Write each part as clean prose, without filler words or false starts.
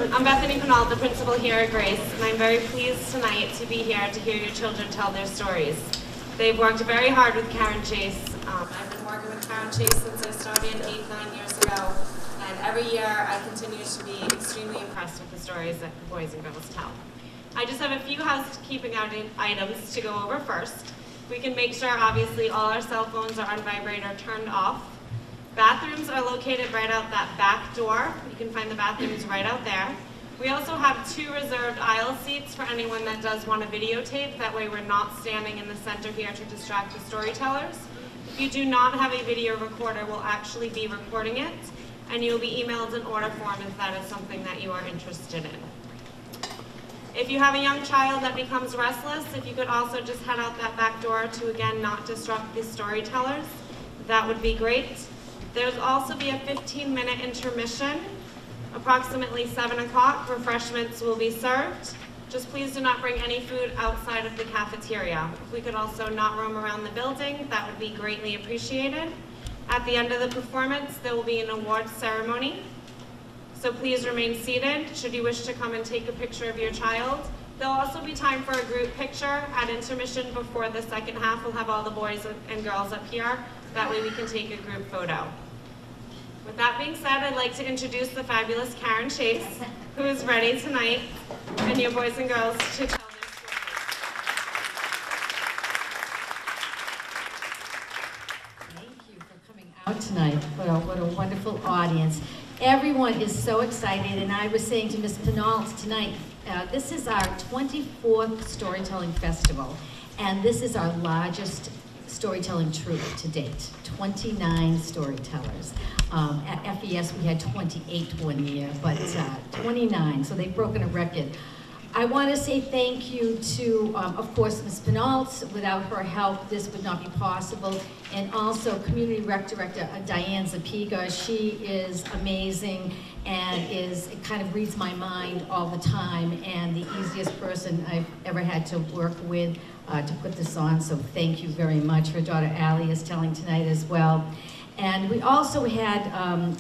I'm Bethany Penal, the principal here at GRAIS, and I'm very pleased tonight to be here to hear your children tell their stories. They've worked very hard with Karen Chase. I've been working with Karen Chase since I started 8-9 years ago, and every year I continue to be extremely impressed with the stories that the boys and girls tell. I just have a few housekeeping items to go over first. We can make sure, obviously, all our cell phones are on vibrate or turned off. Bathrooms are located right out that back door. You can find the bathrooms right out there. We also have 2 reserved aisle seats for anyone that does want to videotape. That way we're not standing in the center here to distract the storytellers. If you do not have a video recorder, we'll actually be recording it, and you'll be emailed an order form if that is something that you are interested in. If you have a young child that becomes restless, if you could also just head out that back door to, again, not disrupt the storytellers, that would be great. There's also be a 15-minute intermission. Approximately 7 o'clock, refreshments will be served. Just please do not bring any food outside of the cafeteria. If we could also not roam around the building, that would be greatly appreciated. At the end of the performance, there will be an awards ceremony. So please remain seated should you wish to come and take a picture of your child. There'll also be time for a group picture at intermission before the second half. We'll have all the boys and girls up here. That way we can take a group photo. With that being said, I'd like to introduce the fabulous Karen Chase, who is ready tonight, and your boys and girls to tell their stories. Thank you for coming out tonight. What a wonderful audience. Everyone is so excited, and I was saying to Ms. Penal tonight, this is our 24th Storytelling Festival, and this is our largest storytelling troupe to date, 29 storytellers. At FES we had 28 one year, but 29, so they've broken a record. I want to say thank you to, of course, Ms. Penal. Without her help, this would not be possible. And also Community Rec Director Diane Zapiga. She is amazing and it kind of reads my mind all the time, and the easiest person I've ever had to work with to put this on, so thank you very much. Her daughter Allie is telling tonight as well. And we also had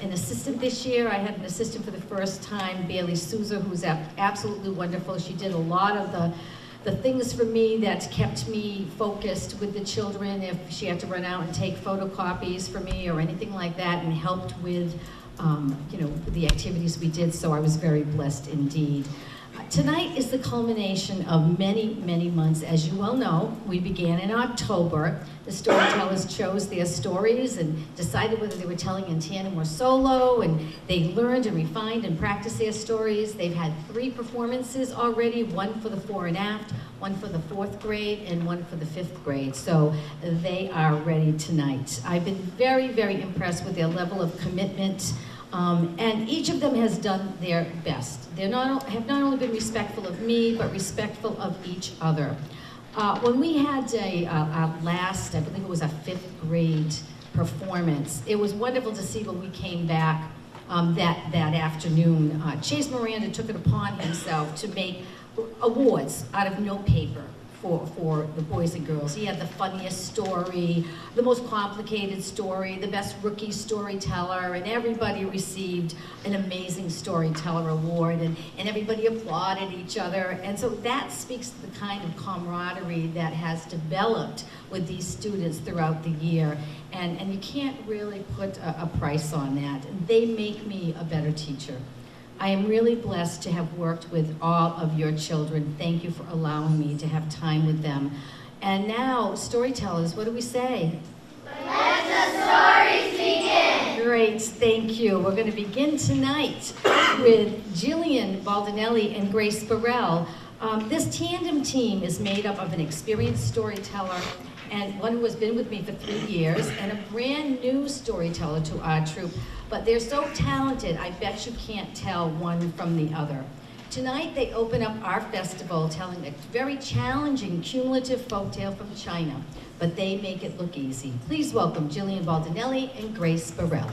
an assistant this year. I had an assistant for the first time, Bailey Souza, who's absolutely wonderful. She did a lot of the things for me that kept me focused with the children if she had to run out and take photocopies for me or anything like that, and helped with the activities we did, so I was very blessed indeed. Tonight is the culmination of many, many months. As you well know, we began in October. The storytellers chose their stories and decided whether they were telling in tandem or solo, and they learned and refined and practiced their stories. They've had 3 performances already, 1 for the fore and aft, 1 for the 4th grade, and 1 for the 5th grade. So they are ready tonight. I've been very, very impressed with their level of commitment. And each of them has done their best. They have not only been respectful of me, but respectful of each other. When we had our last, I believe it was our 5th grade performance, it was wonderful to see when we came back that afternoon. Chase Miranda took it upon himself to make awards out of notepaper for the boys and girls. He had the funniest story, the most complicated story, the best rookie storyteller, and everybody received an amazing storyteller award, and everybody applauded each other. And so that speaks to the kind of camaraderie that has developed with these students throughout the year. And you can't really put a price on that. They make me a better teacher. I am really blessed to have worked with all of your children. Thank you for allowing me to have time with them. And now, storytellers, what do we say? Let the stories begin! Great, thank you. We're going to begin tonight with Jillian Baldinelli and Grace Burrell. This tandem team is made up of an experienced storyteller and one who has been with me for 3 years, and a brand new storyteller to our troupe. But they're so talented, I bet you can't tell one from the other. Tonight they open up our festival telling a very challenging cumulative folktale from China, but they make it look easy. Please welcome Jillian Baldinelli and Grace Burrell.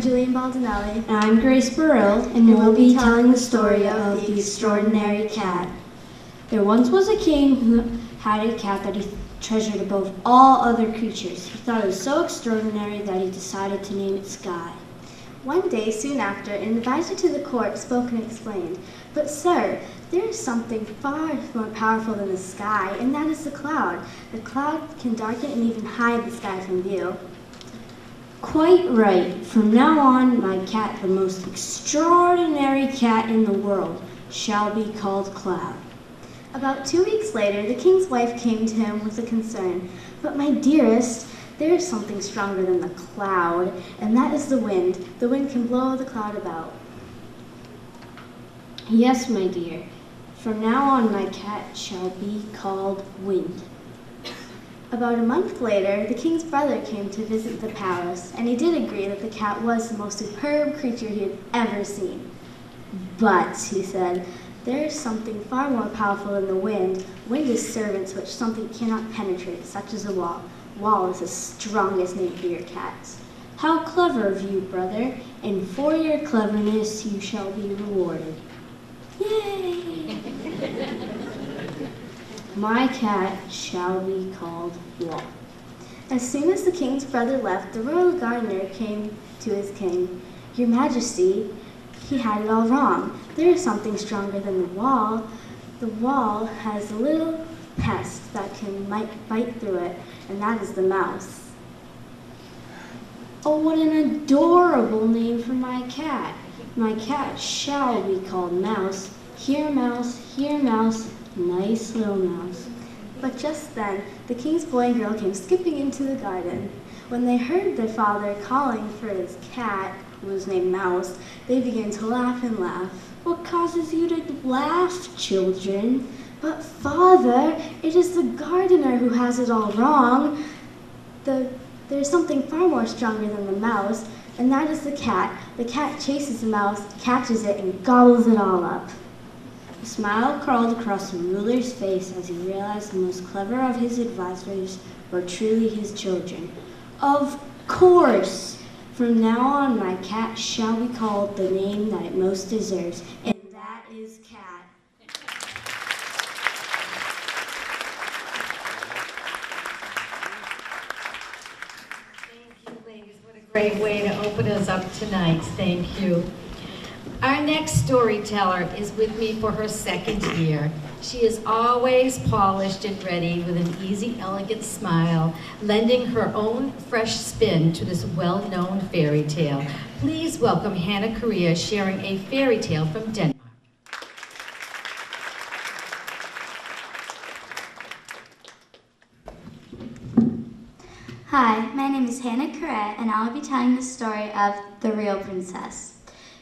Julian Baldinelli. And I'm Grace Burrell, and we'll be telling the story of the extraordinary cat. There once was a king who had a cat that he treasured above all other creatures. He thought it was so extraordinary that he decided to name it Sky. One day, soon after, an advisor to the court spoke and explained, "But sir, there is something far more powerful than the sky, and that is the cloud. The cloud can darken and even hide the sky from view." Quite right. From now on, my cat, the most extraordinary cat in the world, shall be called Cloud. About 2 weeks later, the king's wife came to him with a concern. "But my dearest, there is something stronger than the cloud, and that is the wind. The wind can blow the cloud about." Yes, my dear. From now on, my cat shall be called Wind. About a month later, the king's brother came to visit the palace, and he did agree that the cat was the most superb creature he had ever seen. "But," he said, "there is something far more powerful than the wind. Wind is servants which something cannot penetrate, such as a wall. Wall is the strongest name for your cat." How clever of you, brother, and for your cleverness you shall be rewarded. Yay! My cat shall be called Wall. As soon as the king's brother left, the royal gardener came to his king. "Your Majesty, he had it all wrong. There is something stronger than the wall. The wall has a little pest that can bite through it, and that is the mouse." Oh, what an adorable name for my cat. My cat shall be called Mouse. Here, mouse, nice little mouse. But just then, the king's boy and girl came skipping into the garden. When they heard their father calling for his cat, who was named Mouse, they began to laugh and laugh. What causes you to laugh, children? "But father, it is the gardener who has it all wrong. There's something far more stronger than the mouse, and that is the cat. The cat chases the mouse, catches it, and gobbles it all up." A smile crawled across the ruler's face as he realized the most clever of his advisors were truly his children. Of course! From now on, my cat shall be called the name that it most deserves, and that is Cat. Thank you, ladies. What a great way to open us up tonight. Thank you. Our next storyteller is with me for her second year. She is always polished and ready with an easy, elegant smile, lending her own fresh spin to this well-known fairy tale. Please welcome Hannah Correa sharing a fairy tale from Denmark. Hi, my name is Hannah Correa, and I'll be telling the story of The Real Princess.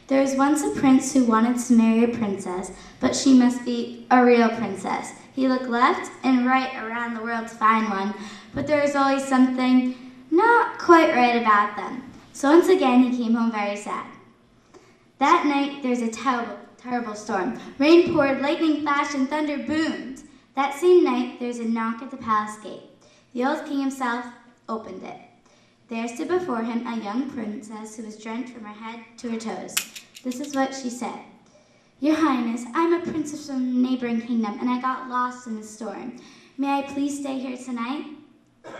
There was once a prince who wanted to marry a princess, but she must be a real princess. He looked left and right around the world to find one, but there was always something not quite right about them. So once again, he came home very sad. That night, there was a terrible storm. Rain poured, lightning flashed, and thunder boomed. That same night, there was a knock at the palace gate. The old king himself opened it. There stood before him a young princess who was drenched from her head to her toes. This is what she said. "Your Highness, I'm a princess from a neighboring kingdom, and I got lost in the storm. May I please stay here tonight?"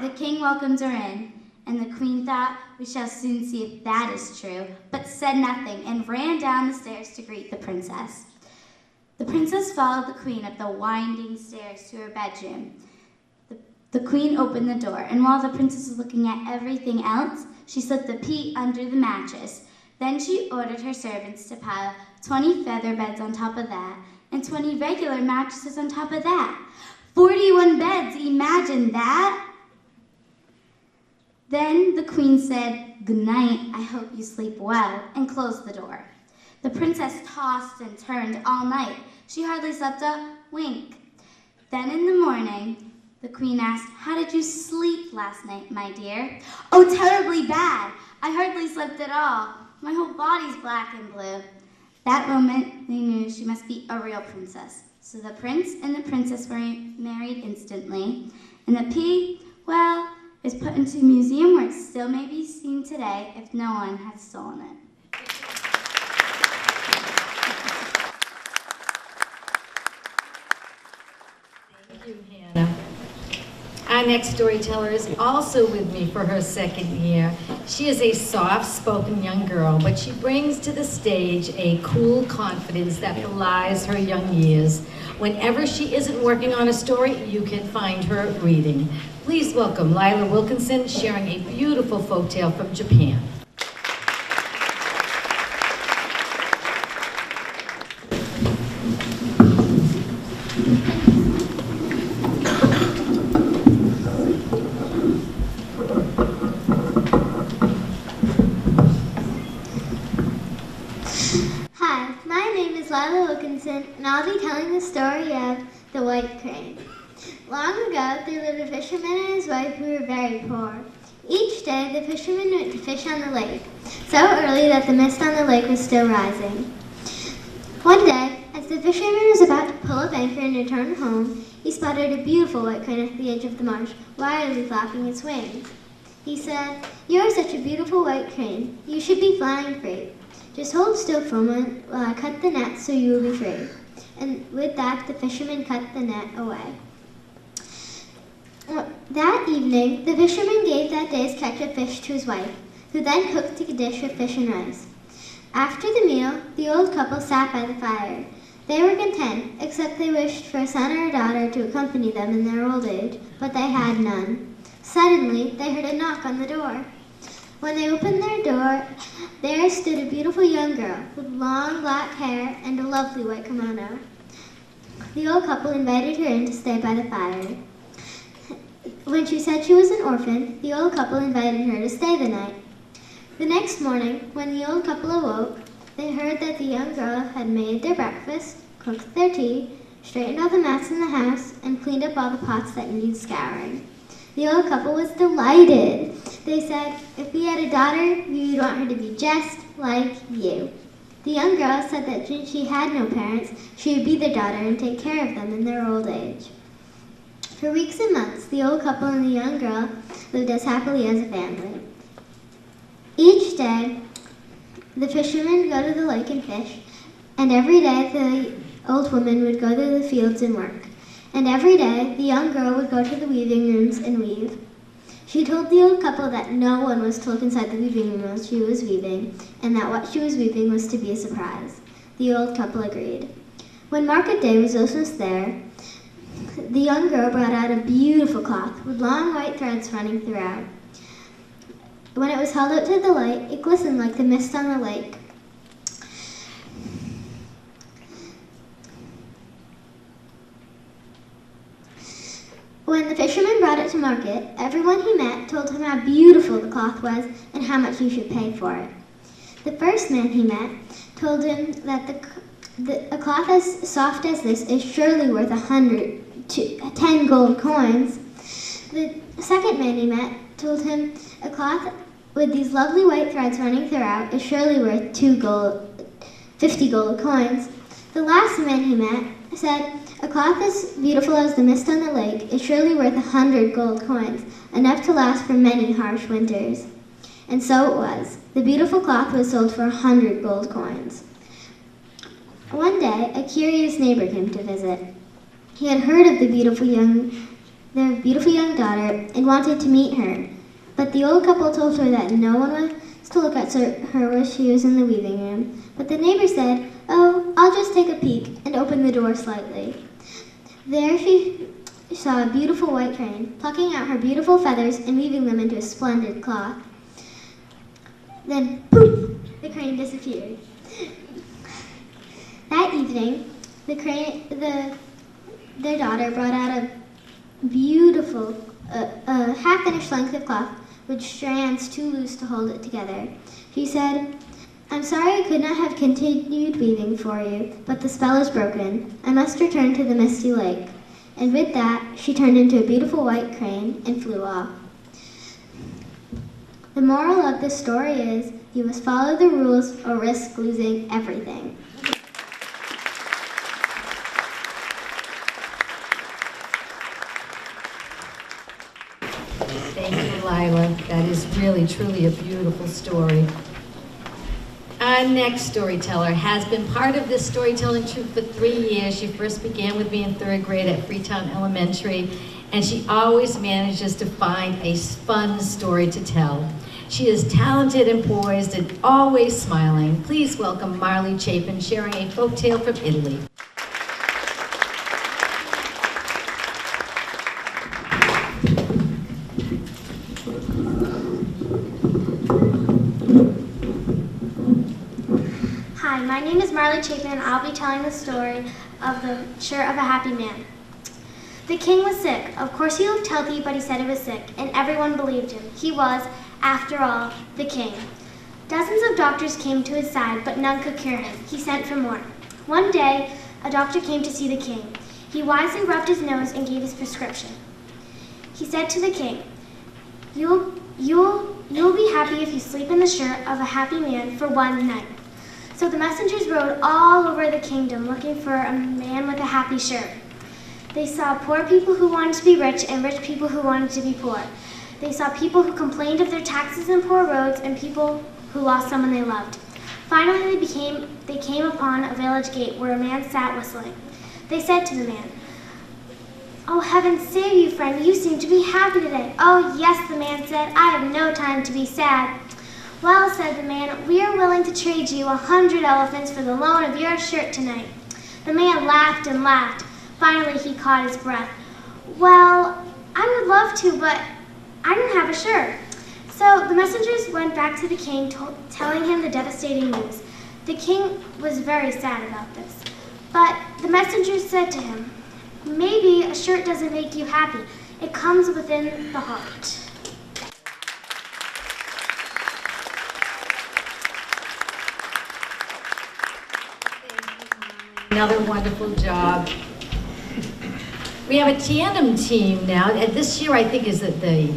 The king welcomed her in, and the queen thought, "We shall soon see if that is true," but said nothing and ran down the stairs to greet the princess. The princess followed the queen up the winding stairs to her bedroom. The queen opened the door, and while the princess was looking at everything else, she slipped the pea under the mattress. Then she ordered her servants to pile 20 feather beds on top of that, and 20 regular mattresses on top of that. 41 beds, imagine that! Then the queen said, "Good night, I hope you sleep well," and closed the door. The princess tossed and turned all night. She hardly slept a wink. Then in the morning, the queen asked, "How did you sleep last night, my dear?" "Oh, terribly bad. I hardly slept at all. My whole body's black and blue." That moment, they knew she must be a real princess. So the prince and the princess were married instantly. And the pea, well, is put into a museum where it still may be seen today if no one has stolen it. Thank you, Hannah. Our next storyteller is also with me for her second year. She is a soft-spoken young girl, but she brings to the stage a cool confidence that belies her young years. Whenever she isn't working on a story, you can find her reading. Please welcome Lila Wilkinson, sharing a beautiful folktale from Japan. Hi, my name is Lila Wilkinson, and I'll be telling the story of the White Crane. Long ago, there lived a fisherman and his wife who were very poor. Each day, the fisherman went to fish on the lake, so early that the mist on the lake was still rising. One day, as the fisherman was about to pull up anchor and return home, he spotted a beautiful white crane at the edge of the marsh, wildly flapping its wings. He said, "You are such a beautiful white crane. You should be flying free. Just hold still for a moment while I cut the net so you will be free." And with that, the fisherman cut the net away. That evening, the fisherman gave that day's catch of fish to his wife, who then cooked a dish of fish and rice. After the meal, the old couple sat by the fire. They were content, except they wished for a son or a daughter to accompany them in their old age, but they had none. Suddenly, they heard a knock on the door. When they opened their door, there stood a beautiful young girl with long black hair and a lovely white kimono. The old couple invited her in to stay by the fire. When she said she was an orphan, the old couple invited her to stay the night. The next morning, when the old couple awoke, they heard that the young girl had made their breakfast, cooked their tea, straightened all the mats in the house, and cleaned up all the pots that needed scouring. The old couple was delighted. They said, "If we had a daughter, we would want her to be just like you." The young girl said that since she had no parents, she would be their daughter and take care of them in their old age. For weeks and months, the old couple and the young girl lived as happily as a family. Each day, the fisherman would go to the lake and fish, and every day the old woman would go to the fields and work. And every day, the young girl would go to the weaving rooms and weave. She told the old couple that no one was to look inside the weaving room while she was weaving, and that what she was weaving was to be a surprise. The old couple agreed. When market day was almost there, the young girl brought out a beautiful cloth with long white threads running throughout. When it was held out to the light, it glistened like the mist on the lake. When the fisherman brought it to market, everyone he met told him how beautiful the cloth was and how much he should pay for it. The first man he met told him that a cloth as soft as this is surely worth 10 gold coins. The second man he met told him a cloth with these lovely white threads running throughout is surely worth 50 gold coins. The last man he met said, "A cloth as beautiful as the mist on the lake is surely worth 100 gold coins, enough to last for many harsh winters." And so it was. The beautiful cloth was sold for 100 gold coins. One day, a curious neighbor came to visit. He had heard of their beautiful young daughter and wanted to meet her. But the old couple told her that no one was to look at her while she was in the weaving room. But the neighbor said, "Oh, I'll just take a peek," and opened the door slightly. There she saw a beautiful white crane, plucking out her beautiful feathers and weaving them into a splendid cloth. Then, poof, the crane disappeared. That evening, their daughter brought out a beautiful half-inch length of cloth with strands too loose to hold it together. She said, "I'm sorry I could not have continued weaving for you, but the spell is broken. I must return to the misty lake." And with that, she turned into a beautiful white crane and flew off. The moral of this story is, you must follow the rules or risk losing everything. Thank you, Storyteller. That is really, truly a beautiful story. Our next storyteller has been part of this storytelling troupe for 3 years. She first began with me in 3rd grade at Freetown Elementary, and she always manages to find a fun story to tell. She is talented and poised and always smiling. Please welcome Marley Chapin, sharing a folktale from Italy. Hi, my name is Marley Chapin, and I'll be telling the story of the shirt of a happy man. The king was sick. Of course he looked healthy, but he said he was sick, and everyone believed him. He was, after all, the king. Dozens of doctors came to his side, but none could cure him. He sent for more. One day, a doctor came to see the king. He wisely rubbed his nose and gave his prescription. He said to the king, You'll be happy if you sleep in the shirt of a happy man for 1 night. So the messengers rode all over the kingdom looking for a man with a happy shirt. They saw poor people who wanted to be rich and rich people who wanted to be poor. They saw people who complained of their taxes and poor roads and people who lost someone they loved. Finally, they came upon a village gate where a man sat whistling. They said to the man, Oh, heaven save you, friend, you seem to be happy today. Oh, yes, the man said, I have no time to be sad. Well, said the man, we are willing to trade you 100 elephants for the loan of your shirt tonight. The man laughed and laughed. Finally, he caught his breath. Well, I would love to, but I don't have a shirt. So the messengers went back to the king, telling him the devastating news. The king was very sad about this. But the messengers said to him, maybe a shirt doesn't make you happy. It comes within the heart. Another wonderful job. We have a tandem team now, and this year I think is the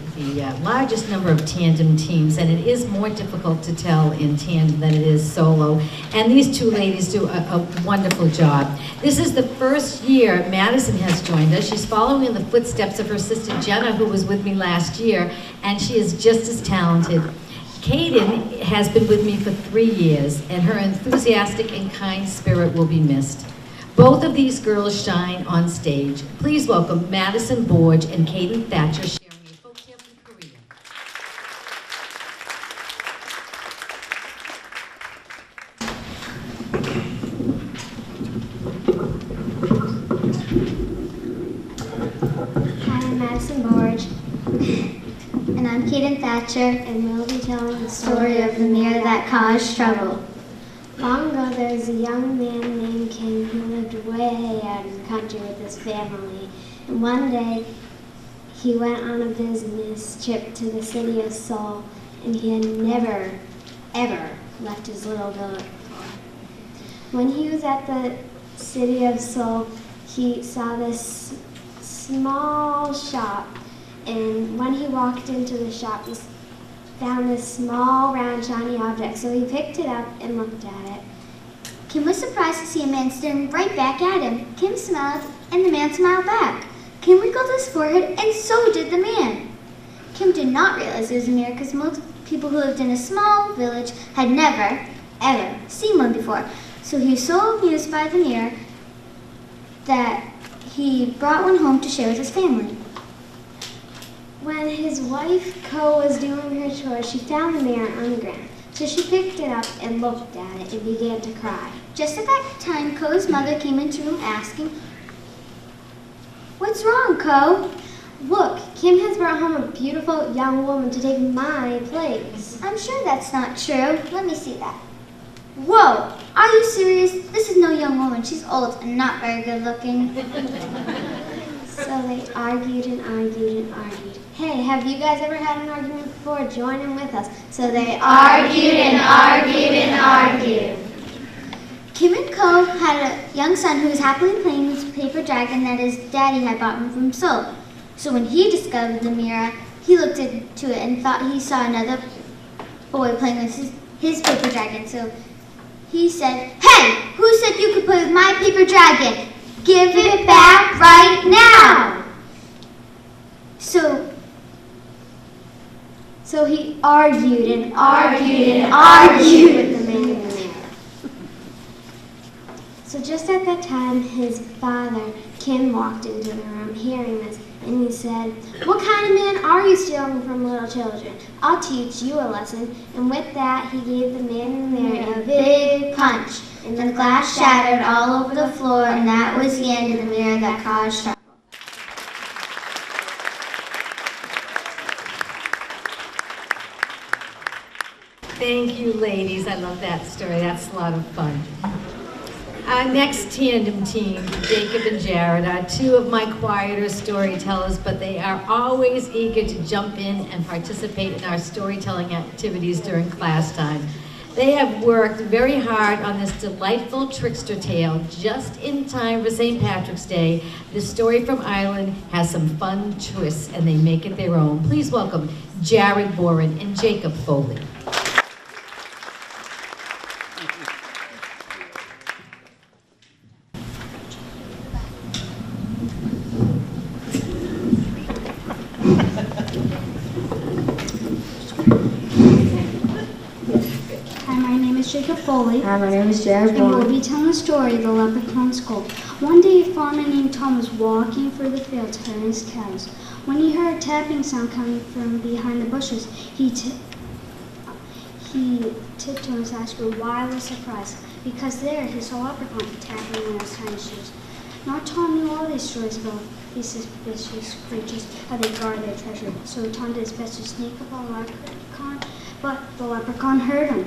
largest number of tandem teams, and it is more difficult to tell in tandem than it is solo. And these 2 ladies do a wonderful job. This is the first year Madison has joined us. She's following in the footsteps of her sister Jenna, who was with me last year, and she is just as talented. Kaden has been with me for 3 years, and her enthusiastic and kind spirit will be missed. Both of these girls shine on stage. Please welcome Madison Borge and Kaden Thatcher sharing a folktale from Korea. Hi, I'm Madison Borge. And I'm Kaden Thatcher, and we'll be telling the story of the mirror that caused trouble. Long ago, there was a young man named Kim who lived way out in the country with his family. And one day, he went on a business trip to the city of Seoul, and he had never, ever left his little village before. When he was at the city of Seoul, he saw this small shop, and when he walked into the shop, he found this small, round, shiny object, so he picked it up and looked at it. Kim was surprised to see a man staring right back at him. Kim smiled, and the man smiled back. Kim wrinkled his forehead, and so did the man. Kim did not realize it was a mirror because most people who lived in a small village had never, ever seen one before. So he was so amused by the mirror that he brought one home to share with his family. When his wife, Ko, was doing her chores, she found the mirror on the ground. So she picked it up and looked at it and began to cry. Just at that time, Ko's mother came into the room asking, "What's wrong, Ko?" "Look, Kim has brought home a beautiful young woman to take my place." "I'm sure that's not true. Let me see that." "Whoa, are you serious? This is no young woman. She's old and not very good looking." So they argued and argued and argued. Hey, have you guys ever had an argument before? Join in with us. So they argued and argued and argued. Kim and Ko had a young son who was happily playing with a paper dragon that his daddy had bought him from Seoul. So when he discovered the mirror, he looked into it and thought he saw another boy playing with his paper dragon. So he said, "Hey, who said you could play with my paper dragon? Give it back right now!" So So he argued and argued and argued with the man in the mirror. So just at that time, his father, Kim, walked into the room hearing this, and he said, "What kind of man are you stealing from little children? I'll teach you a lesson." And with that, he gave the man in the mirror a big punch, and the glass shattered all over the floor, and that was the end of the mirror that caused trouble. Thank you, ladies. I love that story. That's a lot of fun. Our next tandem team, Jacob and Jared, are two of my quieter storytellers, but they are always eager to jump in and participate in our storytelling activities during class time. They have worked very hard on this delightful trickster tale just in time for St. Patrick's Day. This story from Ireland has some fun twists, and they make it their own. Please welcome Jared Boren and Jacob Foley. Jacob Foley. Hi, my name is Jared And we'll Bowen. be telling the story of the leprechaun skull. One day, a farmer named Tom was walking through the fields herding his cows. When he heard a tapping sound coming from behind the bushes, he tiptoed to his eyes with wild surprise, because there he saw a leprechaun tapping in his tiny shoes. Now Tom knew all these stories about these suspicious creatures, how they guard their treasure. So Tom did his best to sneak up on the leprechaun, but the leprechaun heard him.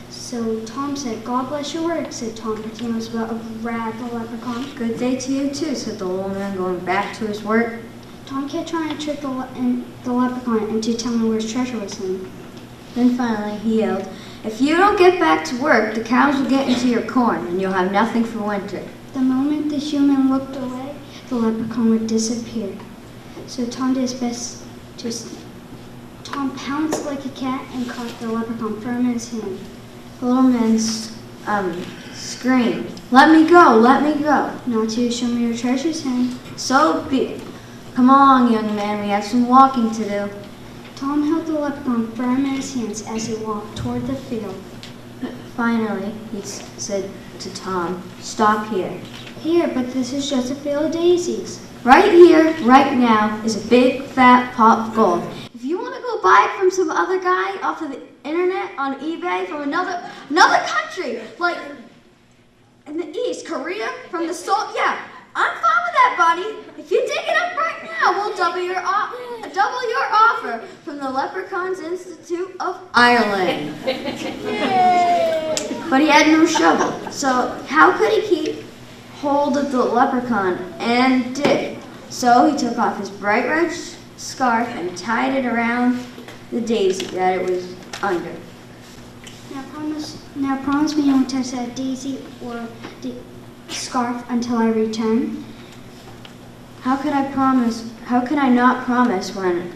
So Tom said, "God bless your work," said Tom, pretending he was about to grab the leprechaun. Good day to you too, said the little man, going back to his work. Tom kept trying to trick the leprechaun into telling where his treasure was hidden. Then finally he yelled, "If you don't get back to work, the cows will get into your corn and you'll have nothing for winter." The moment the human looked away, the leprechaun would disappear. So Tom did his best to Tom pounced like a cat and caught the leprechaun firm in his hand. The little man screamed, "Let me go, let me go." "Not to show me your treasures, him." "So be it. Come along, young man, we have some walking to do." Tom held the leprechaun firm in his hands as he walked toward the field. Finally, he said to Tom, "Stop here." "Here, but this is just a field of daisies." "Right here, right now, is a big fat pot of gold. If you want to go buy it from some other guy off of the internet on eBay from another country, like in the East, Korea, from the yeah, I'm fine with that, buddy. If you dig it up right now, we'll double your offer from the Leprechauns Institute of Ireland." Yay! But he had no shovel, so how could he keep hold of the leprechaun and dig? So he took off his bright red scarf and tied it around the daisy that it was under. Now promise me you won't touch that daisy or scarf until I return." How could I promise? How could I not promise when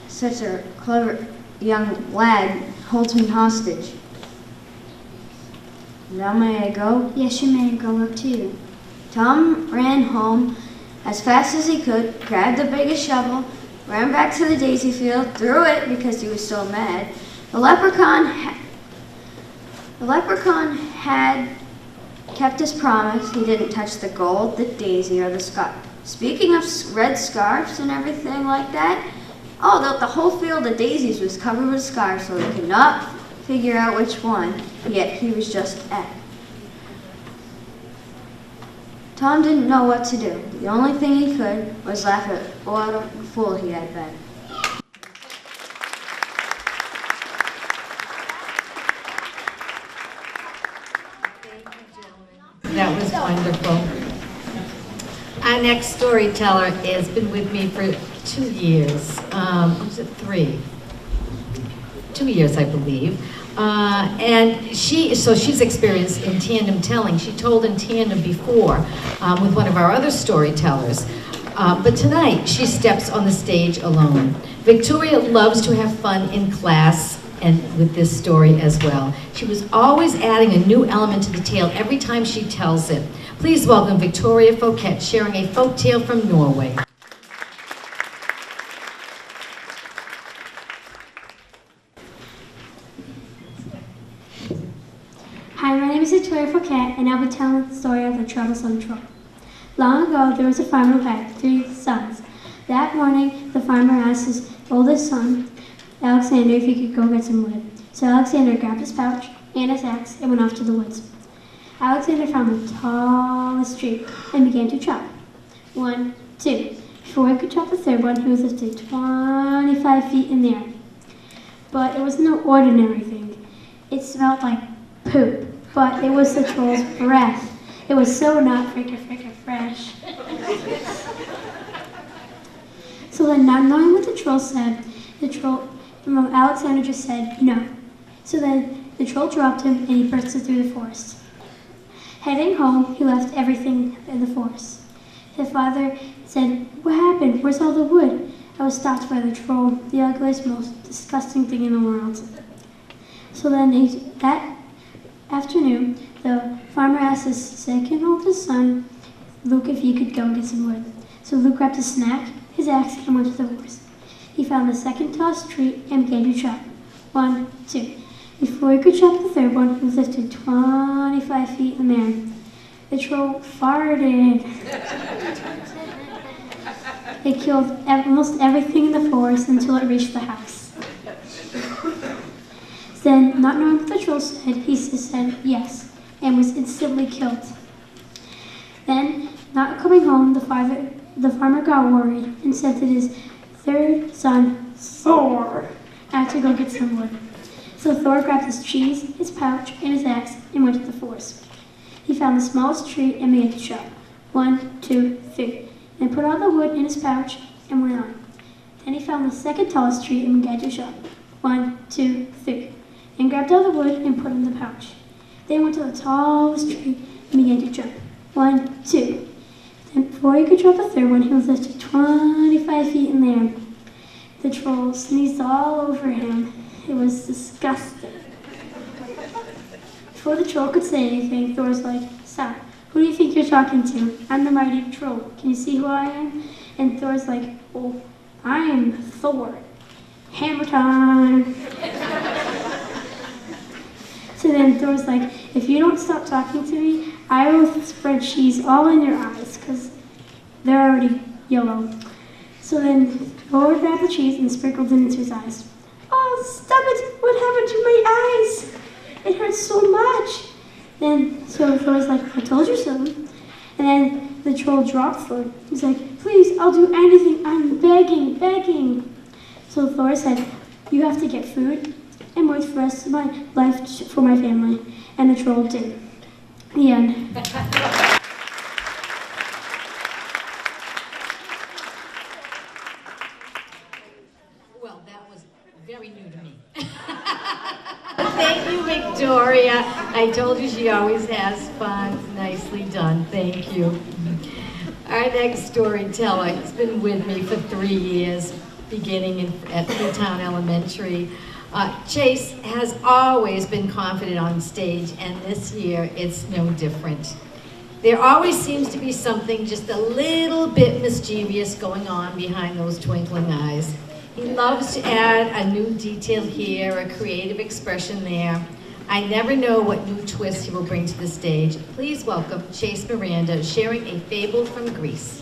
such a clever young lad holds me hostage? Now may I go? "Yes, you may. Go up to you." Tom ran home as fast as he could, grabbed the biggest shovel, ran back to the daisy field, threw it because he was so mad. The leprechaun had kept his promise. He didn't touch the gold, the daisy, or the scarf. Speaking of red scarves and everything like that, the whole field of daisies was covered with scarves, so he could not figure out which one, yet he was just at. Tom didn't know what to do. The only thing he could was laugh at what a fool he had been. That was wonderful. Our next storyteller has been with me for 2 years. Was it 3? 2 years, I believe. And she's experienced in tandem telling. She told in tandem before with one of our other storytellers. But tonight, she steps on the stage alone. Victoria loves to have fun in class and with this story as well. She was always adding a new element to the tale every time she tells it. Please welcome Victoria Fouquet, sharing a folk tale from Norway. Victoria Cat, and I'll be telling the story of the troublesome troll. Long ago, there was a farmer who had 3 sons. That morning, the farmer asked his oldest son, Alexander, if he could go get some wood. So Alexander grabbed his pouch and his axe and went off to the woods. Alexander found the tallest tree and began to chop. 1, 2. Before he could chop the third one, he was lifted 25 feet in the air. But it was no ordinary thing. It smelled like poop, but it was the troll's breath. It was so not frickin' fresh. So then, not knowing what the troll said, Alexander just said no. So then the troll dropped him and he bursted through the forest. Heading home, he left everything in the forest. His father said, "What happened? Where's all the wood?" I was stopped by the troll, the ugliest, most disgusting thing in the world. So then that afternoon, the farmer asked his second oldest son, Luke, if he could go and get some wood. So Luke grabbed his snack, his axe, and went to the forest. He found the second tallest tree and began to chop. 1, 2. Before he could chop the third one, he was lifted 25 feet in the air. The troll farted. It killed almost everything in the forest until it reached the house. Then, not knowing what the troll said, he just said yes, and was instantly killed. Then, not coming home, the farmer got worried and said to his third son, Thor, I have to go get some wood. So Thor grabbed his cheese, his pouch, and his axe and went to the forest. He found the smallest tree and began to chop. 1, 2, 3. And put all the wood in his pouch and went on. Then he found the second tallest tree and began to chop. 1, 2, 3. And grabbed all the wood and put it in the pouch. Then went to the tallest tree and began to chop. 1, 2. Then before he could chop the third one, he was lifted 25 feet in the air. The troll sneezed all over him. It was disgusting. Before the troll could say anything, Thor was like, "Stop. Who do you think you're talking to? I'm the mighty troll. Can you see who I am?" And Thor's like, "Well, I am Thor. Hammer time." So then Thor's like, "If you don't stop talking to me, I will spread cheese all in your eyes, because they're already yellow." So then Thor grabbed the cheese and sprinkled it into his eyes. "Oh, stop it! What happened to my eyes? It hurts so much." Then, so Thor's like, "I told you so." And then the troll dropped Thor. He's like, "Please, I'll do anything. I'm begging, begging." So Thor said, "You have to get food and work for the rest of my life for my family." And the troll did. The end. Well, that was very new to me. Thank you, Victoria. I told you she always has fun. Nicely done. Thank you. Our next storyteller has been with me for 3 years, beginning at Freetown Elementary. Chase has always been confident on stage, and this year it's no different. There always seems to be something just a little bit mischievous going on behind those twinkling eyes. He loves to add a new detail here, a creative expression there. I never know what new twist he will bring to the stage. Please welcome Chase Miranda, sharing a fable from Greece.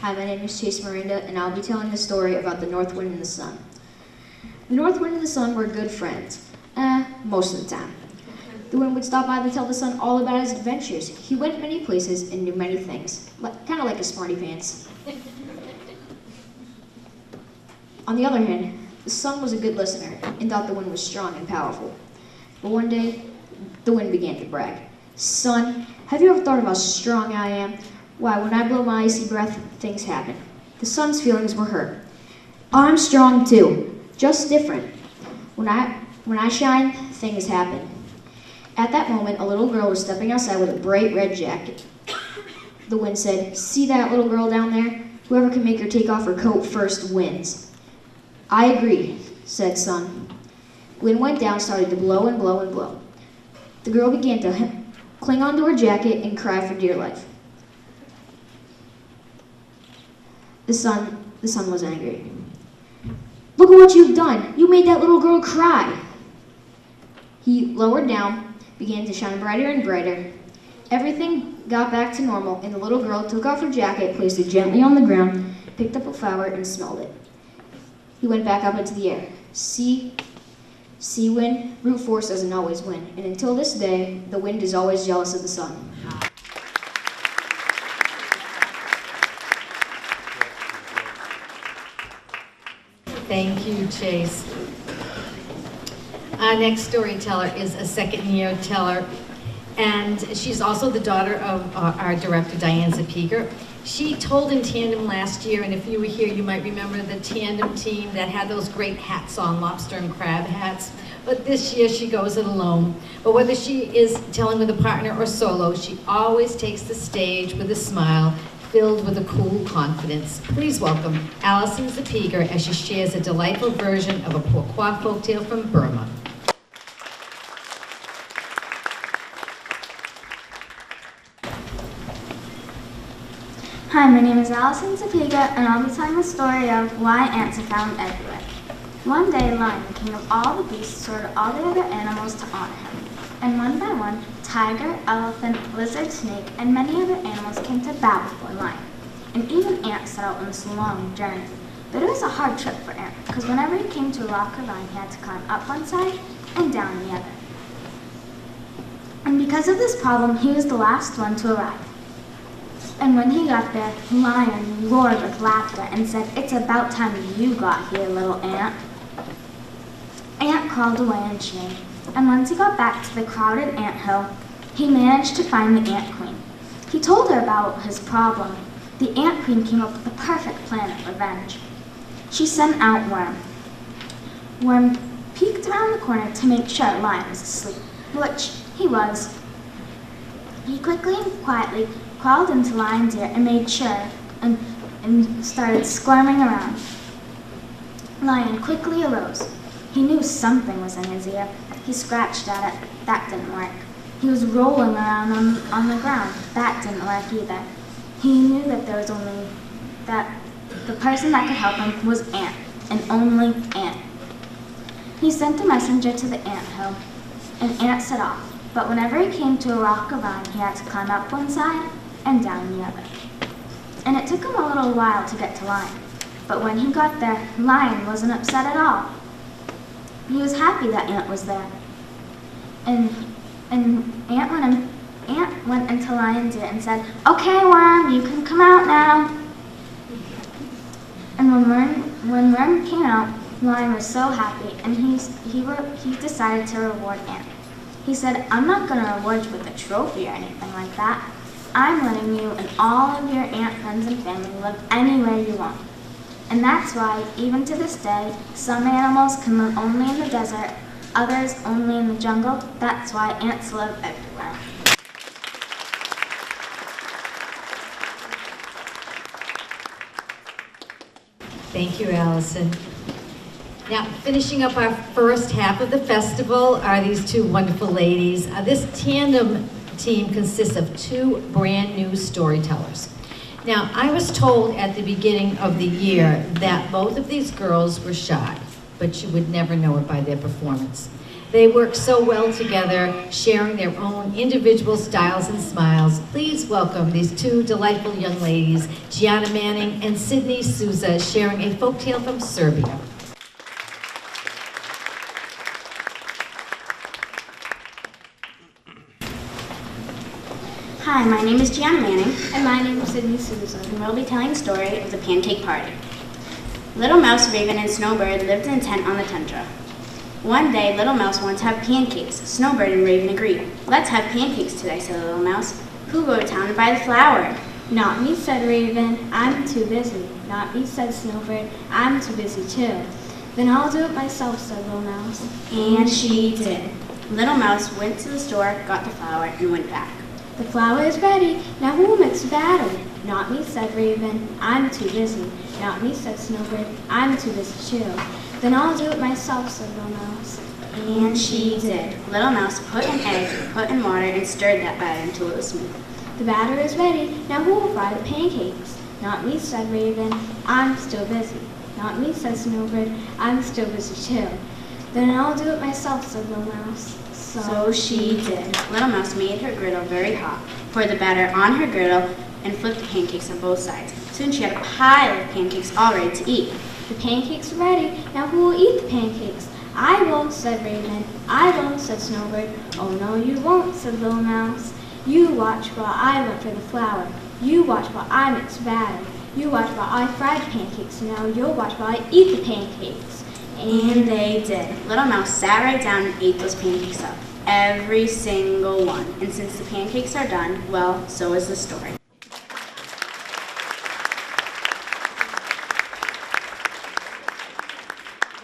Hi, my name is Chase Miranda, and I'll be telling a story about the North Wind and the Sun. The North Wind and the Sun were good friends, most of the time. The wind would stop by to tell the sun all about his adventures. He went many places and knew many things, kind of like a smarty pants. On the other hand, the sun was a good listener and thought the wind was strong and powerful. But one day, the wind began to brag. "Sun, have you ever thought of how strong I am? Why, when I blow my icy breath, things happen." The sun's feelings were hurt. "I'm strong too, just different. When I shine, things happen." At that moment, a little girl was stepping outside with a bright red jacket. The wind said, "See that little girl down there? Whoever can make her take off her coat first wins." "I agree," said Sun. Wind went down, started to blow and blow and blow. The girl began to cling onto her jacket and cry for dear life. The sun was angry. Look at what you've done. You made that little girl cry. He lowered down, began to shine brighter and brighter. Everything got back to normal, and the little girl took off her jacket, placed it gently on the ground, picked up a flower, and smelled it. He went back up into the air. Sea wind, brute force doesn't always win, and until this day, the wind is always jealous of the sun. Thank you, Chase. Our next storyteller is a second-year teller, and she's also the daughter of our director, Diane Zapiger. She told in tandem last year, and if you were here, you might remember the tandem team that had those great hats on, lobster and crab hats. But this year, she goes it alone. But whether she is telling with a partner or solo, she always takes the stage with a smile, filled with a cool confidence. Please welcome Allison Zapiger as she shares a delightful version of a Pourquoi folktale from Burma. Hi, my name is Allison Zapiga, and I'll be telling the story of why ants are found everywhere. One day, Lion, the king of all the beasts, ordered all the other animals to honor him. And one by one, tiger, elephant, lizard, snake, and many other animals came to bow before Lion. And even Ant set out on this long journey. But it was a hard trip for Ant, because whenever he came to a rock or vine, he had to climb up one side and down the other. And because of this problem, he was the last one to arrive. And when he got there, Lion roared with laughter and said, "It's about time you got here, little ant." Ant crawled away in shame, and once he got back to the crowded anthill, he managed to find the Ant Queen. He told her about his problem. The Ant Queen came up with the perfect plan of revenge. She sent out Worm. Worm peeked around the corner to make sure Lion was asleep, which he was. He quickly and quietly crawled into Lion's ear and made sure and started squirming around. Lion quickly arose. He knew something was in his ear. He scratched at it. That didn't work. He was rolling around on the ground. That didn't work either. He knew that the person that could help him was Ant, and only Ant. He sent a messenger to the anthill, and Ant set off. But whenever he came to a rock or vine, he had to climb up one side and down the other. And it took him a little while to get to Lion. But when he got there, Lion wasn't upset at all. He was happy that Ant was there. And Ant went into Lion's ear and said, "Okay, Worm, you can come out now." And when Worm came out, Lion was so happy, and he decided to reward Ant. He said, "I'm not going to reward you with a trophy or anything like that. I'm letting you and all of your ant friends and family live anywhere you want." And that's why, even to this day, some animals can live only in the desert, others only in the jungle. That's why ants live everywhere. Thank you, Allison. Now, finishing up our first half of the festival are these two wonderful ladies. This tandem team consists of two brand new storytellers. Now, I was told at the beginning of the year that both of these girls were shy, but you would never know it by their performance. They work so well together, sharing their own individual styles and smiles. Please welcome these two delightful young ladies, Gianna Manning and Sydney Souza, sharing a folktale from Serbia. Hi, my name is Gianna Manning. And my name is Sydney Souza. And we'll be telling the story of the pancake party. Little Mouse, Raven, and Snowbird lived in a tent on the tundra. One day, Little Mouse wanted to have pancakes. Snowbird and Raven agreed. "Let's have pancakes today," said Little Mouse. "Who'll go to town to buy the flour?" "Not me," said Raven. "I'm too busy." "Not me," said Snowbird. "I'm too busy too." "Then I'll do it myself," said Little Mouse. And she did. Little Mouse went to the store, got the flour, and went back. "The flour is ready. Now who will mix the batter?" "Not me," said Raven. "I'm too busy." "Not me," said Snowbird. "I'm too busy too." "Then I'll do it myself," said Little Mouse. And she did. Little Mouse put an egg, put in water, and stirred that batter until it was smooth. "The batter is ready. Now who will fry the pancakes?" "Not me," said Raven. "I'm still busy." Not me, said Snowbird. I'm still busy too. Then I'll do it myself, said Little Mouse. So she did. Little Mouse made her griddle very hot, poured the batter on her griddle, and flipped the pancakes on both sides. Soon she had a pile of pancakes all ready to eat. The pancakes are ready. Now who will eat the pancakes? I will, said Raven. I will, said Snowbird. Oh, no, you won't, said Little Mouse. You watch while I look for the flour. You watch while I mix batter. You watch while I fry the pancakes. Now you'll watch while I eat the pancakes. And they did. Little Mouse sat right down and ate those pancakes up. Every single one. And since the pancakes are done, well, so is the story.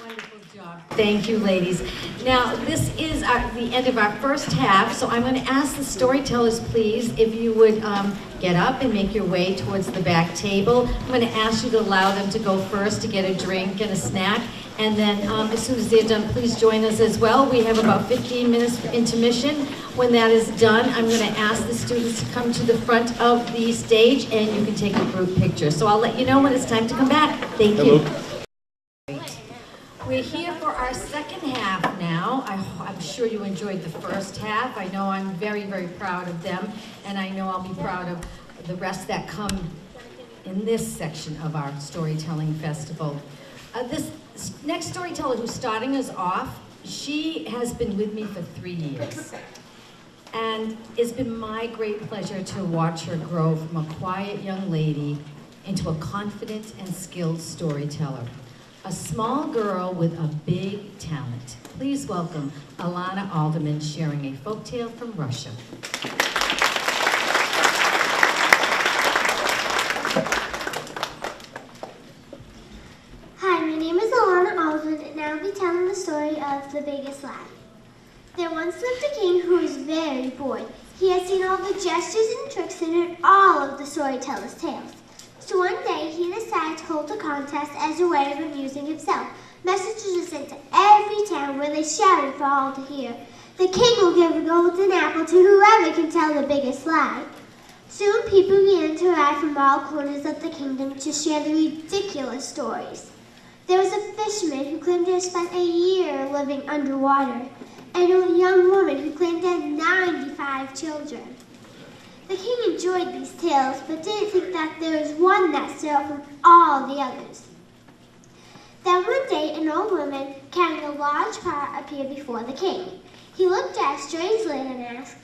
Wonderful job. Thank you, ladies. Now, this is the end of our first half, so I'm going to ask the storytellers, please, if you would get up and make your way towards the back table. I'm going to ask you to allow them to go first to get a drink and a snack, and then as soon as they're done, please join us as well. We have about 15 minutes for intermission. When that is done, I'm going to ask the students to come to the front of the stage, and you can take a group picture. So I'll let you know when it's time to come back. Thank you. We're here for our second half now. I'm sure you enjoyed the first half. I know I'm very, very proud of them, and I know I'll be proud of the rest that come in this section of our storytelling festival. This next storyteller who's starting us off, she has been with me for 3 years. And it's been my great pleasure to watch her grow from a quiet young lady into a confident and skilled storyteller. A small girl with a big talent. Please welcome Alana Alderman sharing a folktale from Russia. Hi, my name is Alana Alderman, and I'll be telling the story of The Biggest Lie. There once lived a king who was very bored. He had seen all the gestures and tricks and heard all of the storyteller's tales. So one day, he decided to hold a contest as a way of amusing himself. Messages were sent to every town where they shouted for all to hear. The king will give a golden apple to whoever can tell the biggest lie. Soon, people began to arrive from all corners of the kingdom to share the ridiculous stories. There was a fisherman who claimed to have spent a year living underwater, and a young woman who claimed to have 95 children. The king enjoyed these tales, but didn't think that there was one that stood out from all the others. Then one day, an old woman carrying a large pot appeared before the king. He looked at her strangely and asked,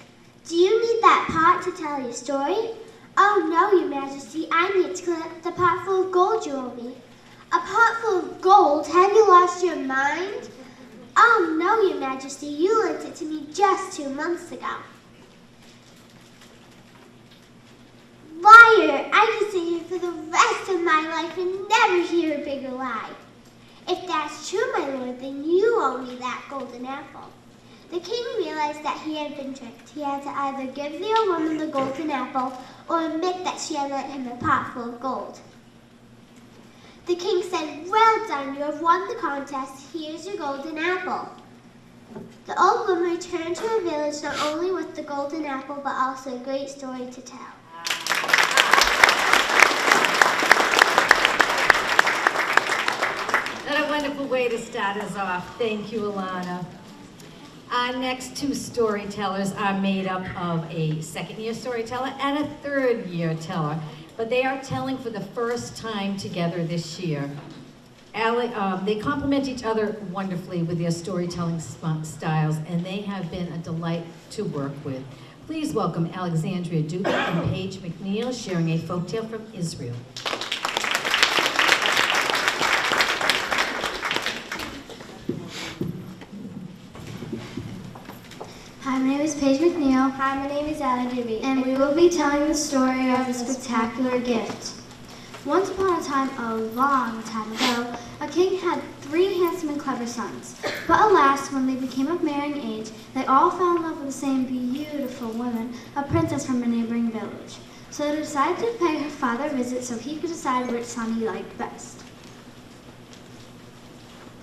"Do you need that pot to tell your story?" "Oh no, your majesty, I need to collect the pot full of gold you owe me." "A pot full of gold? Have you lost your mind?" "Oh no, your majesty, you lent it to me just 2 months ago." "Liar! I could sit here for the rest of my life and never hear a bigger lie." "If that's true, my lord, then you owe me that golden apple." The king realized that he had been tricked. He had to either give the old woman the golden apple or admit that she had lent him a pot full of gold. The king said, "Well done, you have won the contest. Here's your golden apple." The old woman returned to her village not only with the golden apple, but also a great story to tell. What a wonderful way to start us off. Thank you, Alana. Our next two storytellers are made up of a second-year storyteller and a third-year teller, but they are telling for the first time together this year. They complement each other wonderfully with their storytelling styles, and they have been a delight to work with. Please welcome Alexandria Dubin and Paige McNeil sharing a folktale from Israel. Hi, my name is Paige McNeil. Hi, my name is Ella Dibby, And we will be telling the story of a spectacular gift. Once upon a time, a long time ago, a king had 3 handsome and clever sons. But alas, when they became of marrying age, they all fell in love with the same beautiful woman, a princess from a neighboring village. So they decided to pay her father a visit so he could decide which son he liked best.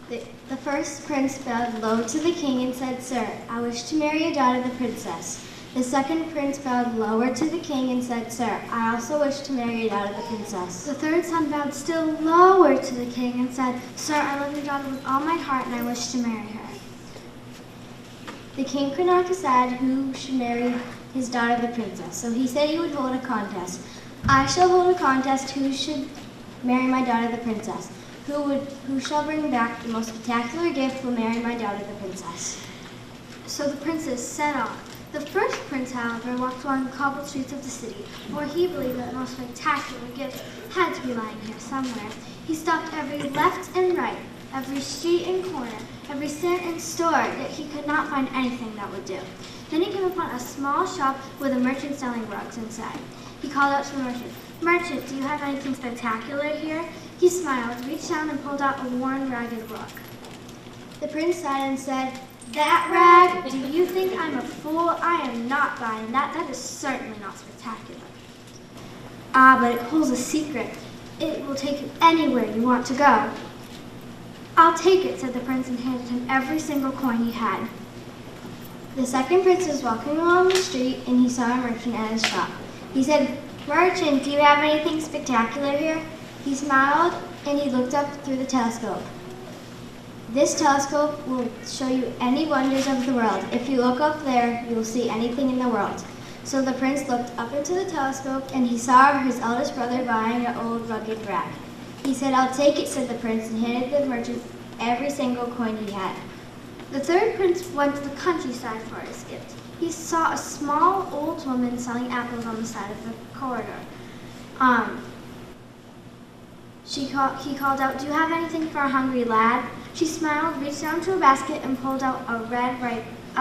The first prince bowed low to the king and said, "Sir, I wish to marry your daughter, the princess." The second prince bowed lower to the king and said, "Sir, I also wish to marry your daughter, the princess." The third son bowed still lower to the king and said, "Sir, I love your daughter with all my heart and I wish to marry her." The king could not decide who should marry his daughter, the princess, so he said he would hold a contest. "I shall hold a contest who should marry my daughter, the princess. Who shall bring back the most spectacular gift will marry my daughter, the princess." So the princes set off. The first prince, however, walked along the cobbled streets of the city, for he believed that the most spectacular gift had to be lying here somewhere. He stopped every left and right, every street and corner, every stand and store, yet he could not find anything that would do. Then he came upon a small shop with a merchant selling rugs inside. He called out to the merchant, "Merchant, do you have anything spectacular here?" He smiled, reached down, and pulled out a worn, ragged rug. The prince sighed and said, "That rag? Do you think I'm a fool? I am not buying that. That is certainly not spectacular." "Ah, but it holds a secret. It will take you anywhere you want to go." "I'll take it," said the prince, and handed him every single coin he had. The second prince was walking along the street, and he saw a merchant at his shop. He said, "Merchant, do you have anything spectacular here?" He smiled, and he looked up through the telescope. "This telescope will show you any wonders of the world. If you look up there, you will see anything in the world." So the prince looked up into the telescope, and he saw his eldest brother buying an old rugged rag. He said, "I'll take it," said the prince, and handed the merchant every single coin he had. The third prince went to the countryside for his gift. He saw a small old woman selling apples on the side of the corridor. He called out, "Do you have anything for a hungry lad?" She smiled, reached down to a basket, and pulled out a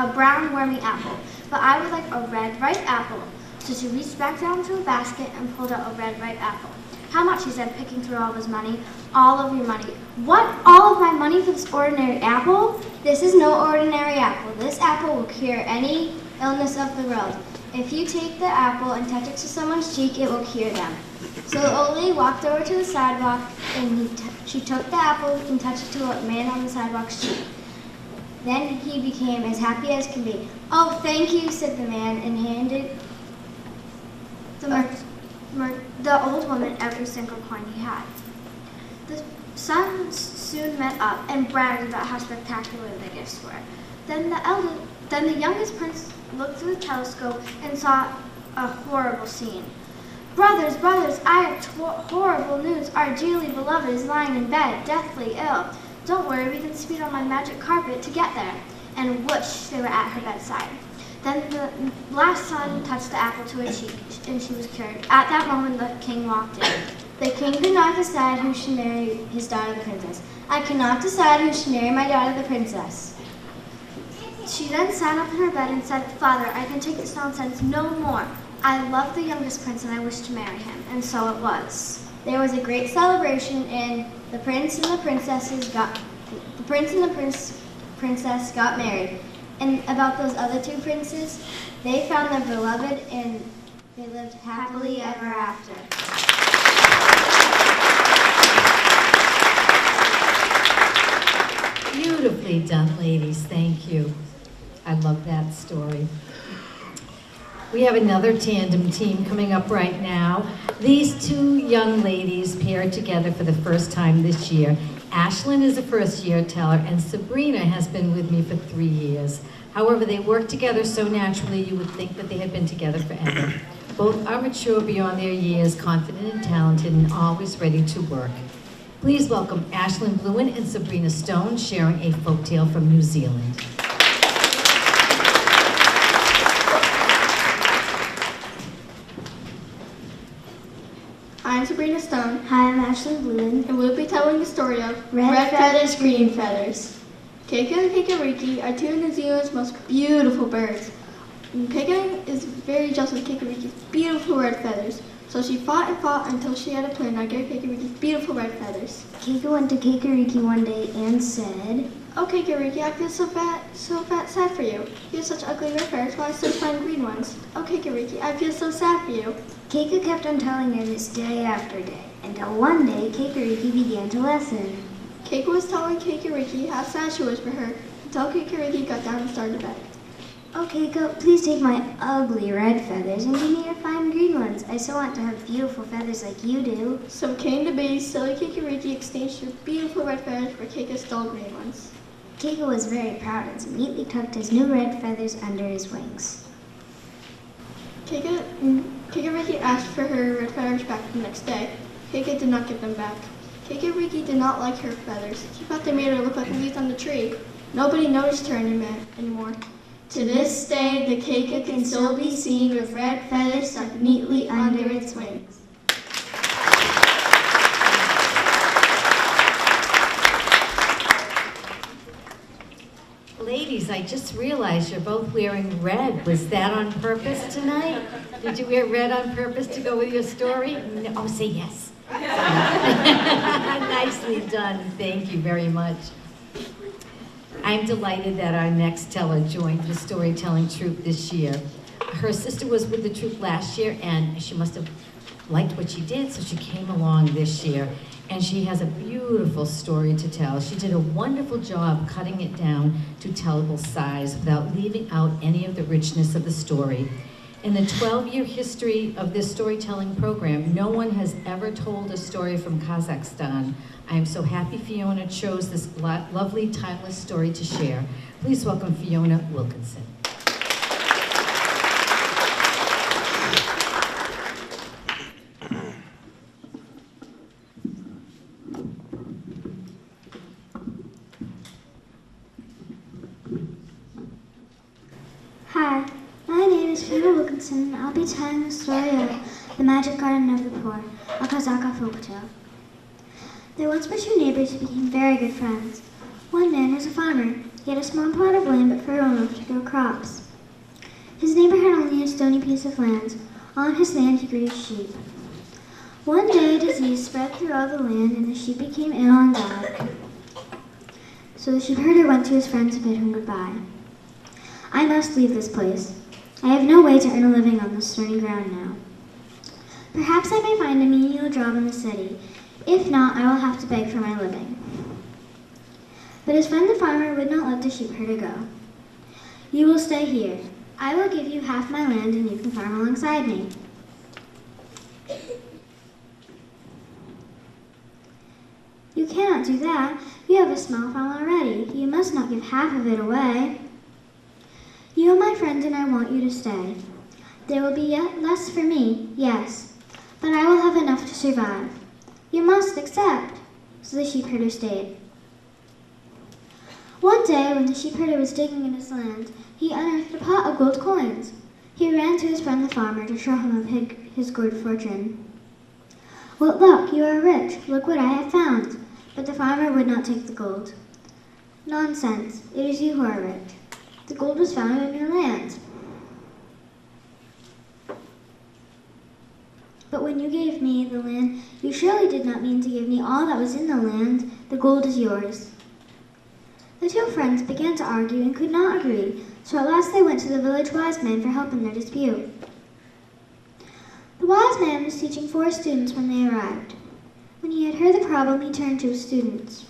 brown wormy apple. "But I would like a red ripe apple." So she reached back down to a basket and pulled out a red ripe apple. "How much?" he said, picking through all of his money. "All of your money." "What? All of my money for this ordinary apple?" "This is no ordinary apple. This apple will cure any illness of the world. If you take the apple and touch it to someone's cheek, it will cure them." So the old lady walked over to the sidewalk, and she took the apple and touched it to a man on the sidewalk's cheek. Then he became as happy as can be. "Oh, thank you," said the man, and handed the old woman every single coin he had. The sons soon met up and bragged about how spectacular the gifts were. Then the youngest prince looked through the telescope and saw a horrible scene. "Brothers, brothers, I have horrible news. Our dearly beloved is lying in bed, deathly ill. Don't worry, we can speed on my magic carpet to get there." And whoosh, they were at her bedside. Then the last son touched the apple to her cheek, and she was cured. At that moment, the king walked in. The king could not decide who should marry his daughter, the princess. "I cannot decide who should marry my daughter, the princess." She then sat up in her bed and said, "Father, I can take this nonsense no more. I love the youngest prince and I wish to marry him." And so it was. There was a great celebration, and the prince and the princess got married. And about those other two princes, they found their beloved and they lived happily ever after. Beautifully done, ladies. Thank you. I love that story. We have another tandem team coming up right now. These two young ladies paired together for the first time this year. Ashlyn is a first-year teller, and Sabrina has been with me for 3 years. However, they work together so naturally you would think that they had been together forever. Both are mature beyond their years, confident and talented, and always ready to work. Please welcome Ashlyn Bluen and Sabrina Stone sharing a folktale from New Zealand. I'm Sabrina Stone. Hi, I'm Ashlyn Bluen. And we'll be telling the story of Red Feathers, Green Feathers. Keiko and Kikariki are two of New Zealand's most beautiful birds. And Keiko is very jealous of Kikariki's beautiful red feathers. So she fought and fought until she had a plan to get Kikariki's beautiful red feathers. Keiko went to Kikariki one day and said, "Oh, Kikariki, I feel sad for you. You have such ugly red feathers while I still find green ones. Oh, Kikariki, I feel so sad for you." Keiko kept on telling her this day after day, until one day Kikariki began to listen. Keiko was telling Kikariki how sad she was for her until Kikariki got down and started to bed. Okay, go. Please take my ugly red feathers and give me your fine green ones. I so want to have beautiful feathers like you do. So King the Bee, silly Kikariki exchanged her beautiful red feathers for Keika's dull green ones. Keika was very proud and so neatly tucked his new red feathers under his wings. Kikariki asked for her red feathers back the next day. Keika did not give them back. Kikariki did not like her feathers. She thought they made her look like leaves on the tree. Nobody noticed her anymore. To this day, the Keika can still be seen with red feathers stuck neatly under its wings. Ladies, I just realized you're both wearing red. Was that on purpose tonight? Did you wear red on purpose to go with your story? No. Oh, say yes. Nicely done. Thank you very much. I'm delighted that our next teller joined the storytelling troupe this year. Her sister was with the troupe last year, and she must have liked what she did, so she came along this year. And she has a beautiful story to tell. She did a wonderful job cutting it down to tellable size without leaving out any of the richness of the story. In the 12-year history of this storytelling program, no one has ever told a story from Kazakhstan. I am so happy Fiona chose this lovely, timeless story to share. Please welcome Fiona Wilkinson. Hi, my name is Fiona Wilkinson, and I'll be telling the story of The Magic Garden of the Poor, a Kazakh folktale. There once were two neighbors who became very good friends. One man was a farmer. He had a small plot of land but fertile enough to grow crops. His neighbor had only a stony piece of land. On his land he grew sheep. One day a disease spread through all the land and the sheep became ill and died. So the sheepherder went to his friend to bid him goodbye. I must leave this place. I have no way to earn a living on this stony ground now. Perhaps I may find a menial job in the city. If not, I will have to beg for my living. But his friend the farmer would not let the sheepherder go. You will stay here. I will give you half my land and you can farm alongside me. You cannot do that. You have a small farm already. You must not give half of it away. You are my friend and I want you to stay. There will be yet less for me, yes, but I will have enough to survive. You must accept. So the sheepherder stayed. One day, when the sheepherder was digging in his land, he unearthed a pot of gold coins. He ran to his friend the farmer to show him of his good fortune. Well, look, you are rich. Look what I have found. But the farmer would not take the gold. Nonsense. It is you who are rich. The gold was found in your land. But when you gave me the land, you surely did not mean to give me all that was in the land. The gold is yours. The two friends began to argue and could not agree, so at last they went to the village wise man for help in their dispute. The wise man was teaching 4 students when they arrived. When he had heard the problem, he turned to his students.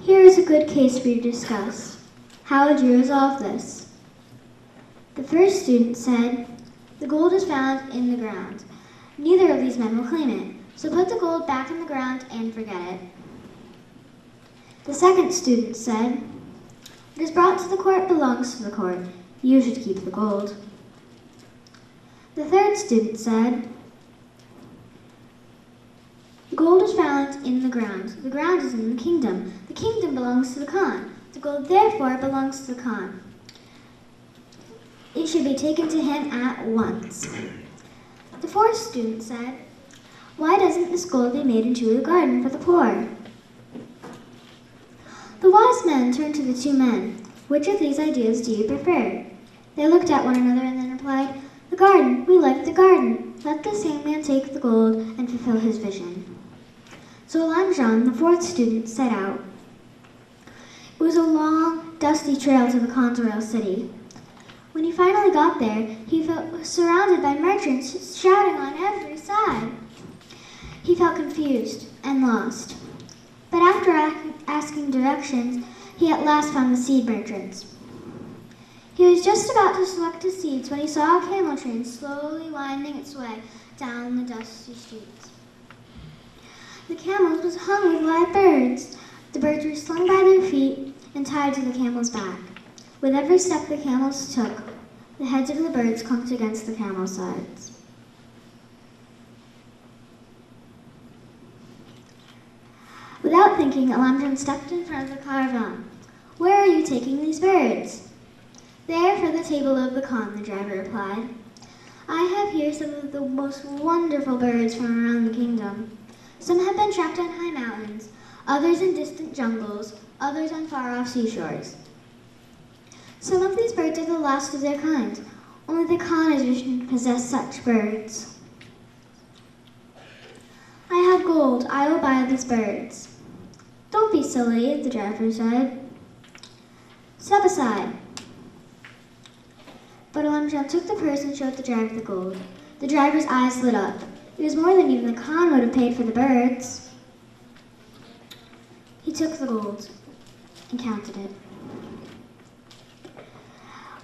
Here is a good case for you to discuss. How would you resolve this? The first student said, the gold is found in the ground. Neither of these men will claim it, so put the gold back in the ground and forget it. The second student said, what is brought to the court belongs to the court. You should keep the gold. The third student said, the gold is found in the ground. The ground is in the kingdom. The kingdom belongs to the Khan. The gold therefore belongs to the Khan. It should be taken to him at once. The fourth student said, why doesn't this gold be made into a garden for the poor? The wise men turned to the 2 men. Which of these ideas do you prefer? They looked at one another and then replied, the garden. We like the garden. Let the same man take the gold and fulfill his vision. So Lamjan, the 4th student, set out. It was a long, dusty trail to the Khan's royal city. When he finally got there, he felt surrounded by merchants shouting on every side. He felt confused and lost. But after asking directions, he at last found the seed merchants. He was just about to select his seeds when he saw a camel train slowly winding its way down the dusty streets. The camel was hung with live birds. The birds were slung by their feet and tied to the camel's back. With every step the camels took, the heads of the birds clunked against the camel's sides. Without thinking, Alamjan stepped in front of the caravan. "Where are you taking these birds?" "There for the table of the Khan," the driver replied. "I have here some of the most wonderful birds from around the kingdom. Some have been trapped on high mountains, others in distant jungles, others on far-off seashores. Some of these birds are the last of their kind. Only the Khan is wishing to possess such birds." "I have gold. I will buy these birds." "Don't be silly," the driver said. "Step aside." But Alamjan took the purse and showed the driver the gold. The driver's eyes lit up. It was more than even the Khan would have paid for the birds. He took the gold and counted it.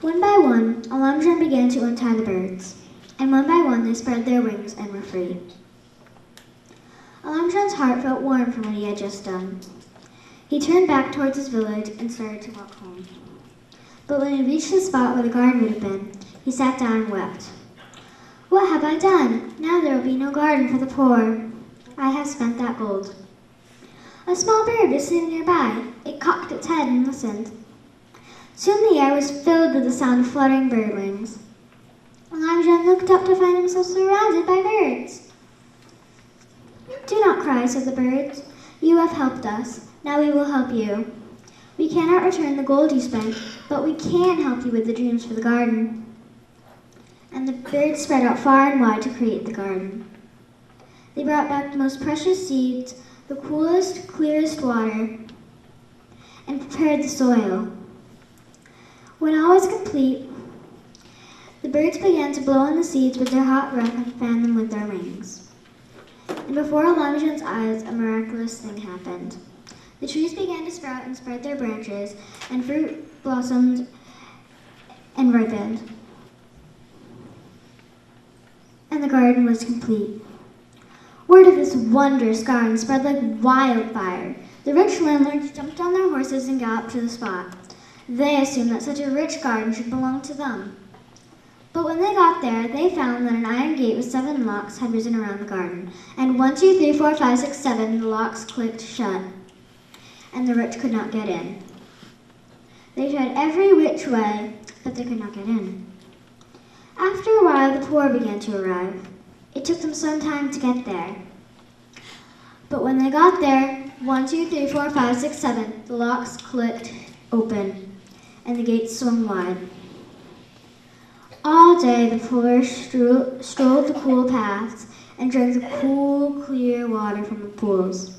One by one, Alamjan began to untie the birds, and one by one they spread their wings and were free. Alamjan's heart felt warm from what he had just done. He turned back towards his village and started to walk home. But when he reached the spot where the garden would have been, he sat down and wept. "What have I done? Now there will be no garden for the poor. I have spent that gold." A small bird was sitting nearby. It cocked its head and listened. Soon the air was filled with the sound of fluttering bird wings. Alamjan looked up to find himself surrounded by birds. "Do not cry," said the birds. "You have helped us. Now we will help you. We cannot return the gold you spent, but we can help you with the dreams for the garden." And the birds spread out far and wide to create the garden. They brought back the most precious seeds, the coolest, clearest water, and prepared the soil. When all was complete, the birds began to blow on the seeds with their hot breath and fan them with their wings. And before Alamjan's eyes, a miraculous thing happened. The trees began to sprout and spread their branches, and fruit blossomed and ripened. And the garden was complete. Word of this wondrous garden spread like wildfire. The rich landlords jumped on their horses and galloped to the spot. They assumed that such a rich garden should belong to them. But when they got there, they found that an iron gate with 7 locks had risen around the garden, and 1, 2, 3, 4, 5, 6, 7, the locks clicked shut, and the rich could not get in. They tried every which way, but they could not get in. After a while, the poor began to arrive. It took them some time to get there. But when they got there, 1, 2, 3, 4, 5, 6, 7, the locks clicked open, and the gates swung wide. All day, the poor strolled the cool paths and drank the cool, clear water from the pools.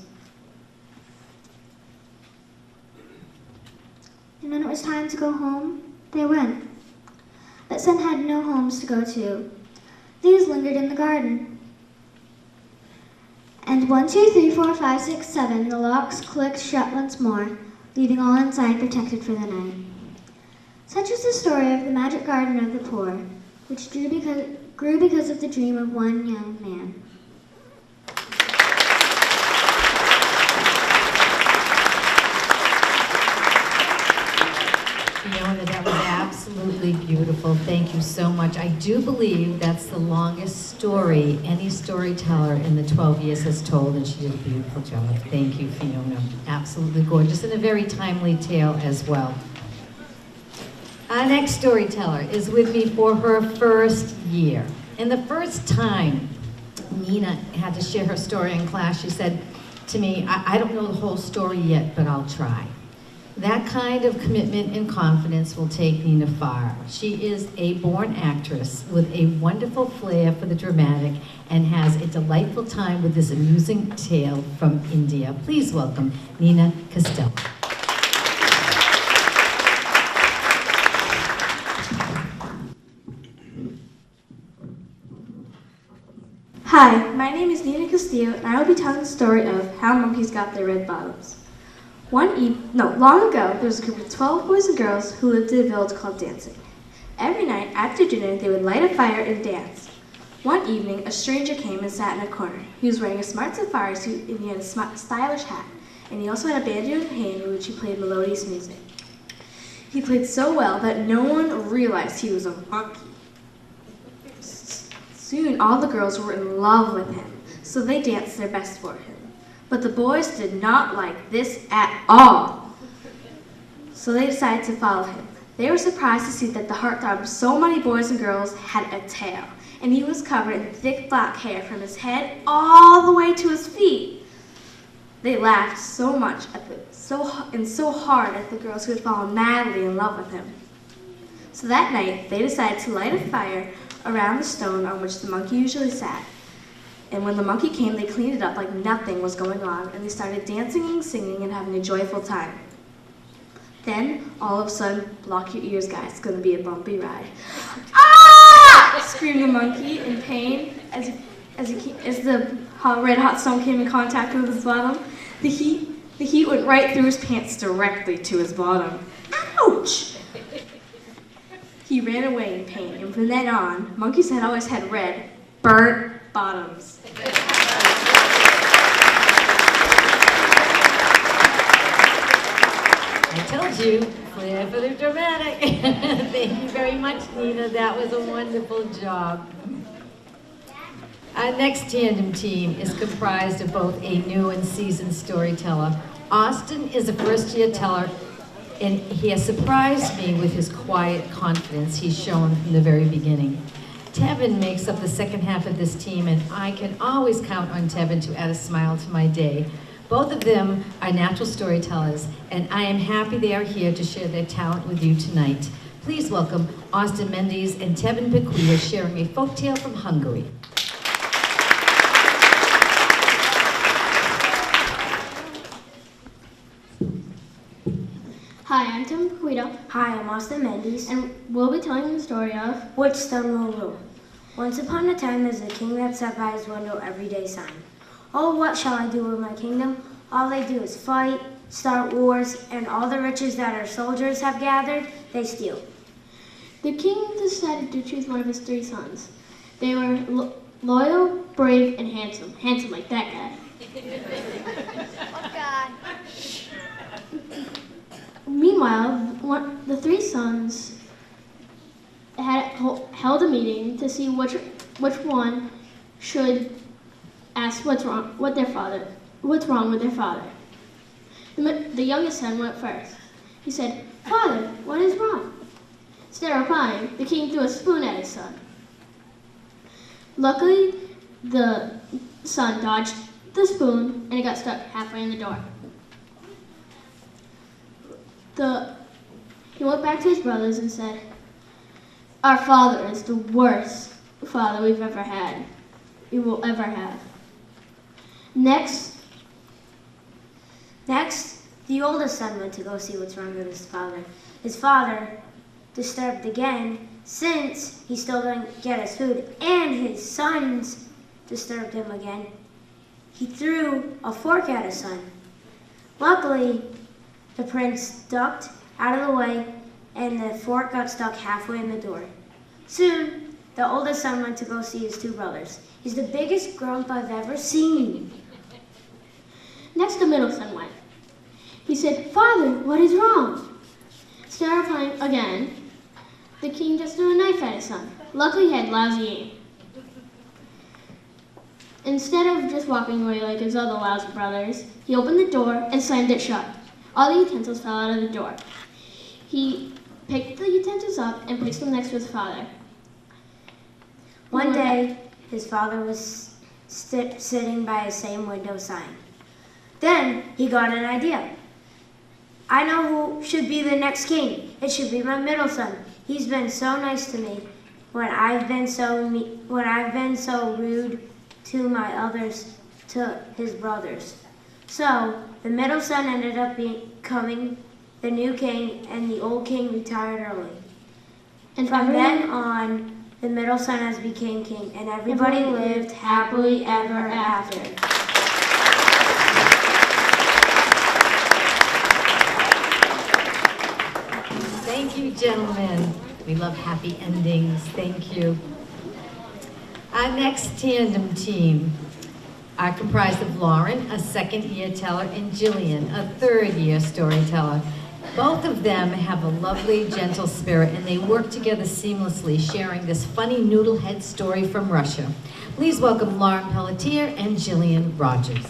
And when it was time to go home, they went. But some had no homes to go to. These lingered in the garden. And 1, 2, 3, 4, 5, 6, 7, the locks clicked shut once more, leaving all inside protected for the night. Such is the story of the magic garden of the poor, which grew because of the dream of one young man. Fiona, that was absolutely beautiful. Thank you so much. I do believe that's the longest story any storyteller in the 12 years has told, and she did a beautiful job. Thank you, Fiona. Absolutely gorgeous, and a very timely tale as well. Our next storyteller is with me for her first year. And the first time Nina had to share her story in class, she said to me, I don't know the whole story yet, but I'll try. That kind of commitment and confidence will take Nina far. She is a born actress with a wonderful flair for the dramatic and has a delightful time with this amusing tale from India. Please welcome Nina Costello. Hi, my name is Nina Castillo, and I will be telling the story of How Monkeys Got Their Red Bottoms. Long ago, there was a group of 12 boys and girls who lived in a village called Dancing. Every night after dinner, they would light a fire and dance. One evening, a stranger came and sat in a corner. He was wearing a smart safari suit and he had a stylish hat. And he also had a banjo in hand in which he played melodious music. He played so well that no one realized he was a monkey. Soon, all the girls were in love with him, so they danced their best for him. But the boys did not like this at all, so they decided to follow him. They were surprised to see that the heartthrob of so many boys and girls had a tail, and he was covered in thick black hair from his head all the way to his feet. They laughed so much so hard at the girls who had fallen madly in love with him. So that night, they decided to light a fire around the stone on which the monkey usually sat. And when the monkey came, they cleaned it up like nothing was going on, and they started dancing and singing and having a joyful time. Then, all of a sudden, block your ears, guys, it's going to be a bumpy ride. Ah! Screamed the monkey in pain as the red hot stone came in contact with his bottom. The heat went right through his pants directly to his bottom. Ouch! He ran away in pain, and from then on, monkeys had always had red, burnt bottoms. I told you, flair for the dramatic. Thank you very much, Nina. That was a wonderful job. Our next tandem team is comprised of both a new and seasoned storyteller. Austin is a first-year teller, and he has surprised me with his quiet confidence he's shown from the very beginning. Tevin makes up the second half of this team, and I can always count on Tevin to add a smile to my day. Both of them are natural storytellers, and I am happy they are here to share their talent with you tonight. Please welcome Austin Mendes and Tevin Bequia sharing a folktale from Hungary. Hi, I'm Tim Bequia. Hi, I'm Austin Mendes. And we'll be telling the story of Which Stone Will Rule. Once upon a time, there's a king that sat by his window every day sighing, "Oh, what shall I do with my kingdom? All they do is fight, start wars, and all the riches that our soldiers have gathered, they steal." The king decided to choose one of his 3 sons. They were loyal, brave, and handsome. Handsome like that guy. What guy? Meanwhile, the 3 sons had held a meeting to see which one should ask what's wrong with their father. The youngest son went first. He said, "Father, what is wrong?" Instead of replying, the king threw a spoon at his son. Luckily, the son dodged the spoon and it got stuck halfway in the door. He went back to his brothers and said, "Our father is the worst father we will ever have." Next, the oldest son went to go see what's wrong with his father. His father, disturbed again, since he still didn't get his food, and his sons disturbed him again, he threw a fork at his son. Luckily, the prince ducked out of the way, and the fork got stuck halfway in the door. Soon, the oldest son went to go see his 2 brothers. He's the biggest grump I've ever seen. Next, the middle son went. He said, "Father, what is wrong?" Instead of replying again, the king just threw a knife at his son. Luckily, he had lousy aim. Instead of just walking away like his other lousy brothers, he opened the door and slammed it shut. All the utensils fell out of the door. He picked the utensils up and placed them next to his father. One day, his father was sitting by his same window sighing. Then he got an idea. "I know who should be the next king. It should be my middle son. He's been so nice to me when I've been so rude to his brothers." So the middle son ended up becoming the new king, and the old king retired early. And from then on, the middle son has became king, and everybody lived happily ever after. you, gentlemen. We love happy endings. Thank you. Our next tandem team are comprised of Lauren, a second-year teller, and Jillian, a third-year storyteller. Both of them have a lovely, gentle spirit, and they work together seamlessly, sharing this funny noodlehead story from Russia. Please welcome Lauren Pelletier and Jillian Rogers.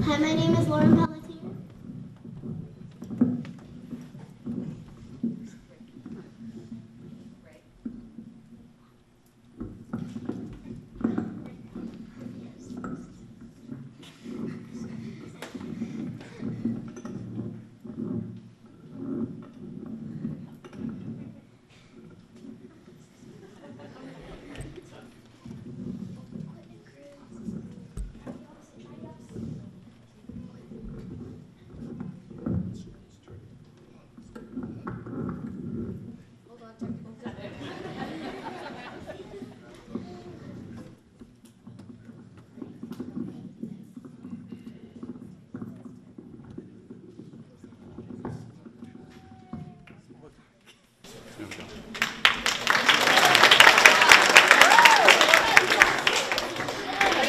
Hi, my name is Lauren Pelletier.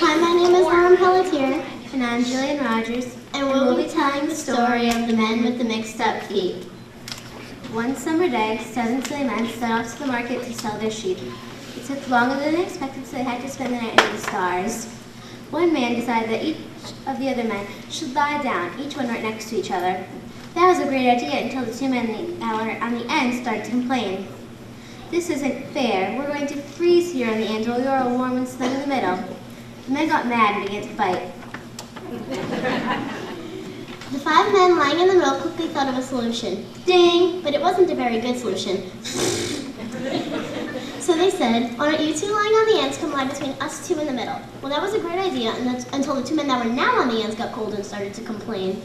Hi, my name is Lauren Pelletier. And I'm Jillian Rogers, And we'll be telling the story of the men with the mixed up feet. one summer day, 7 silly men set off to the market to sell their sheep. It took longer than they expected, so they had to spend the night under the stars. One man decided that each of the other men should lie down, each one right next to each other. That was a great idea until the two men on the end started to complain. This isn't fair. We're going to freeze here on the end while you're all warm and snug in the middle. The men got mad and began to fight. The 5 men lying in the middle quickly thought of a solution. Ding! But it wasn't a very good solution. So they said, why don't you two lying on the ends come lie between us two in the middle? Well, that was a great idea until the 2 men that were now on the ends got cold and started to complain.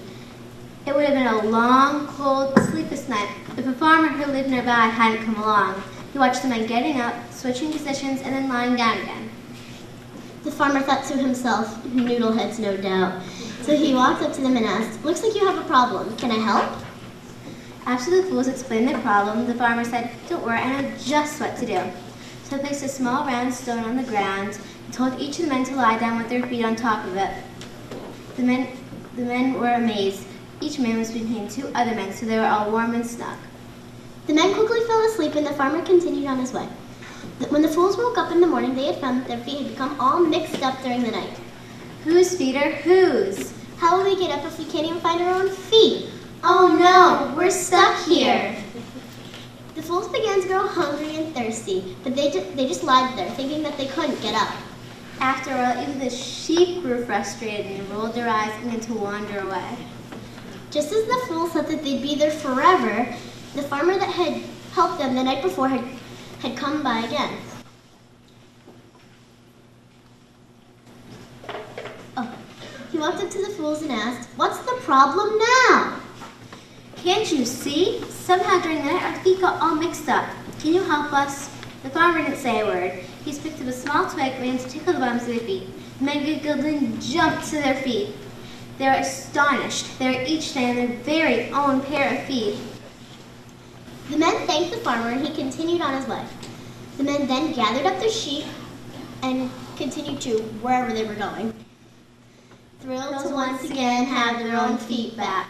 It would have been a long, cold, sleepless night if a farmer who lived nearby hadn't come along. He watched the men getting up, switching positions, and then lying down again. The farmer thought to himself, noodleheads no doubt. So he walked up to them and asked, looks like you have a problem. Can I help? After the fools explained their problem, the farmer said, don't worry, I know just what to do. So he placed a small round stone on the ground and told each of the men to lie down with their feet on top of it. The men were amazed. Each man was between 2 other men, so they were all warm and snug. The men quickly fell asleep and the farmer continued on his way. When the fools woke up in the morning, they had found that their feet had become all mixed up during the night. Whose feet are whose? How will we get up if we can't even find our own feet? Oh no, we're stuck here. The fools began to grow hungry and thirsty, but they just lied there, thinking that they couldn't get up. After a while, even the sheep grew frustrated and rolled their eyes and began to wander away. Just as the fools thought that they'd be there forever, the farmer that had helped them the night before had come by again. He walked up to the fools and asked, what's the problem now? Can't you see? Somehow during the night our feet got all mixed up. Can you help us? The farmer didn't say a word. He just picked up a small twig and began to tickle the bottoms of their feet. The men giggled and jumped to their feet. They were astonished. They were each standing on their very own pair of feet. The men thanked the farmer and he continued on his way. The men then gathered up their sheep and continued to wherever they were going. Thrilled to once again have their own feet back.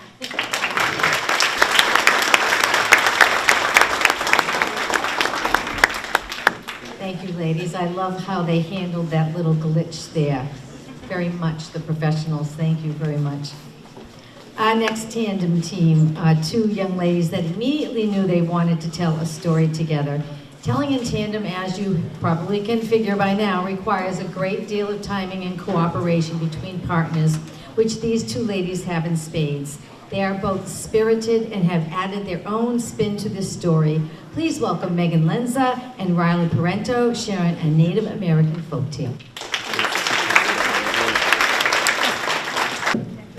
Thank you, ladies. I love how they handled that little glitch there. Very much, the professionals. Thank you very much. Our next tandem team are 2 young ladies that immediately knew they wanted to tell a story together. Telling in tandem, as you probably can figure by now, requires a great deal of timing and cooperation between partners, which these 2 ladies have in spades. They are both spirited and have added their own spin to this story. Please welcome Megan Lenza and Riley Parento sharing a Native American folktale.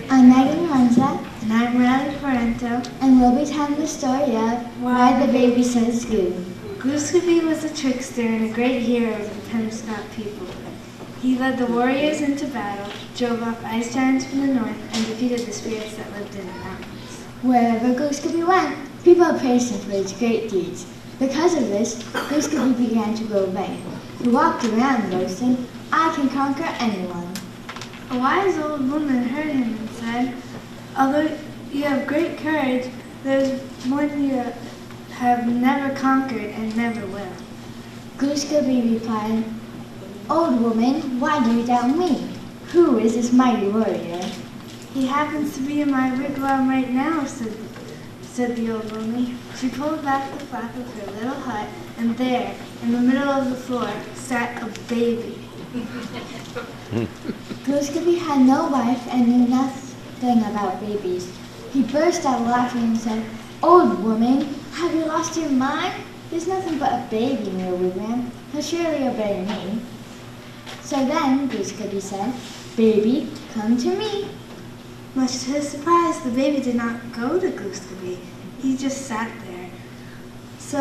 I'm Megan Lenza. And I'm Riley Parento. And we'll be telling the story of Why the Baby Says Goo. Glooskapee was a trickster and a great hero of the Penobscot people. He led the warriors into battle, drove off ice giants from the north, and defeated the spirits that lived in the mountains. Wherever Gooskabee went, people praised him for his great deeds. Because of this, Gooskabee began to grow vain. He walked around boasting, "I can conquer anyone." A wise old woman heard him and said, "Although you have great courage, there's one you have never conquered and never will." Gooskabee replied, "Old woman, why do you doubt me? Who is this mighty warrior?" "He happens to be in my wigwam right now," said the old woman. She pulled back the flap of her little hut, and there, in the middle of the floor, sat a baby. Gooskabee had no wife and knew nothing about babies. He burst out laughing and said, "Old woman, have you lost your mind? There's nothing but a baby in your wigwam. He'll surely obey me." So then Gooskabee said, "Baby, come to me." Much to his surprise, the baby did not go to Gooskabee. He just sat there. So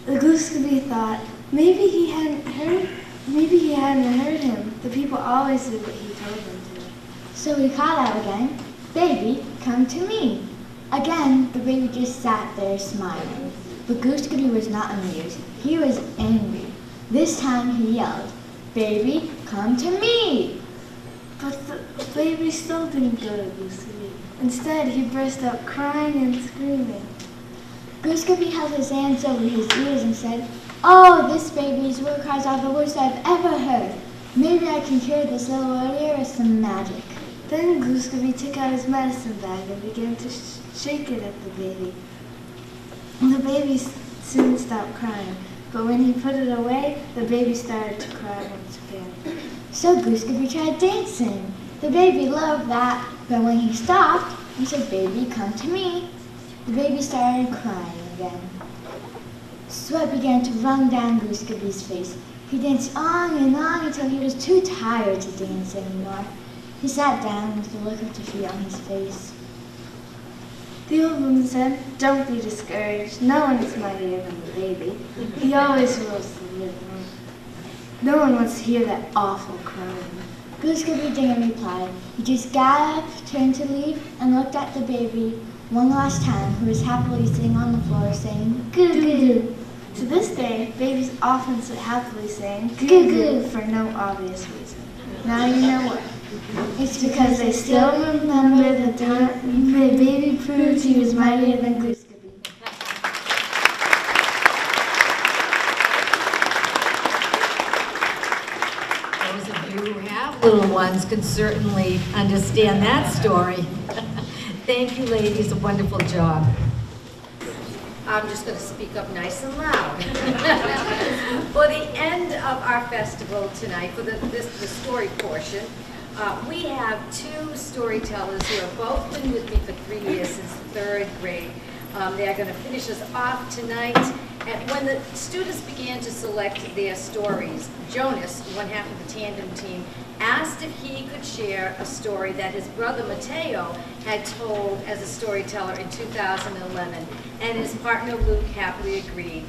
the Gooskabee thought, maybe he hadn't heard him. The people always did what he told them to. So he called out again, "Baby, come to me." Again, the baby just sat there smiling. But Gooskabee was not amused. He was angry. This time he yelled, "Baby, come to me." But the baby still didn't go to Gooskabee. Instead, he burst out crying and screaming. Gooskabee held his hands over his ears and said, "Oh, this baby's war cries are the worst I've ever heard. Maybe I can cure this little warrior with some magic." Then Gooskabee took out his medicine bag and began to shake it at the baby. The baby soon stopped crying, but when he put it away, the baby started to cry once again. So Gooskabee tried dancing. The baby loved that, but when he stopped and said, "Baby, come to me," the baby started crying again. Sweat began to run down Gooskabee's face. He danced on and on until he was too tired to dance anymore. He sat down with a look of defeat on his face. The old woman said, "Don't be discouraged. No one is mightier than the baby. He always rules the living. No one wants to hear that awful crying." Gooskabee didn't reply. He just got up, turned to leave, and looked at the baby one last time, who was happily sitting on the floor saying, "Goo goo." To this day, babies often sit happily saying "goo goo" for no obvious reason. Now you know what. It's because they still remember the time the baby proved he was mightier than Gooskabee. Those of you who have little ones can certainly understand that story. Thank you, ladies. A wonderful job. I'm just going to speak up nice and loud. For the end of our festival tonight, for the story portion, we have two storytellers who have both been with me for 3 years since the 3rd grade. They are going to finish us off tonight. And when the students began to select their stories, Jonas, one half of the tandem team, asked if he could share a story that his brother Mateo had told as a storyteller in 2011, and his partner Luke happily agreed.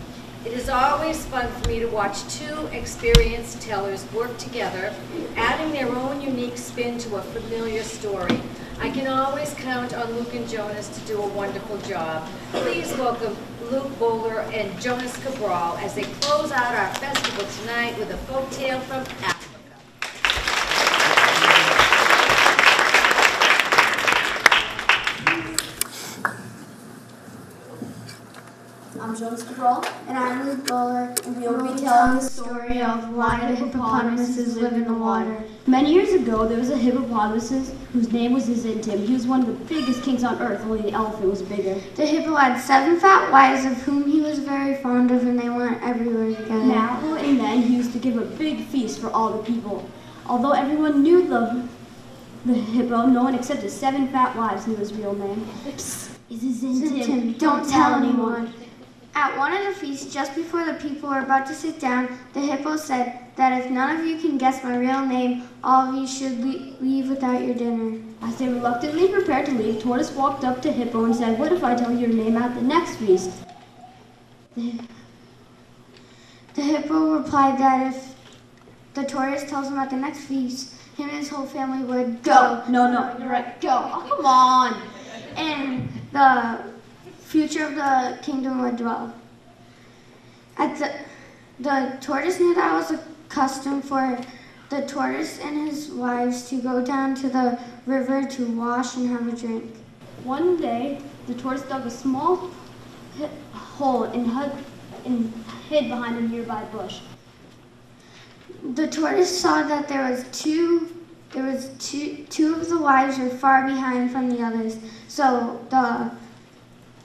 It is always fun for me to watch two experienced tellers work together, adding their own unique spin to a familiar story. I can always count on Luke and Jonas to do a wonderful job. Please welcome Luke Bowler and Jonas Cabral as they close out our festival tonight with a folktale from Africa. I'm Jonas Cabral. And I'm Luke Bowler, and we will be telling the story of why the hippopotamuses live in the water. Many years ago, there was a hippopotamus whose name was Zintim. He was one of the biggest kings on earth, only the elephant was bigger. The hippo had 7 fat wives of whom he was very fond of, and they went everywhere together. Now and then, he used to give a big feast for all the people. Although everyone knew the hippo, no one except his 7 fat wives knew his real name. Psst, it's Zintim. Don't tell anyone. At one of the feasts, just before the people were about to sit down, the hippo said that if none of you can guess my real name, all of you should leave without your dinner. As they reluctantly prepared to leave, Tortoise walked up to Hippo and said, "What if I tell you your name at the next feast?" The hippo replied that if the tortoise tells him at the next feast, him and his whole family would go. No, you're right. Go. Oh, come on. And the future of the kingdom would dwell. The tortoise knew that it was a custom for the tortoise and his wives to go down to the river to wash and have a drink. One day, the tortoise dug a small hole and hid behind a nearby bush. The tortoise saw that two of the wives were far behind from the others. So the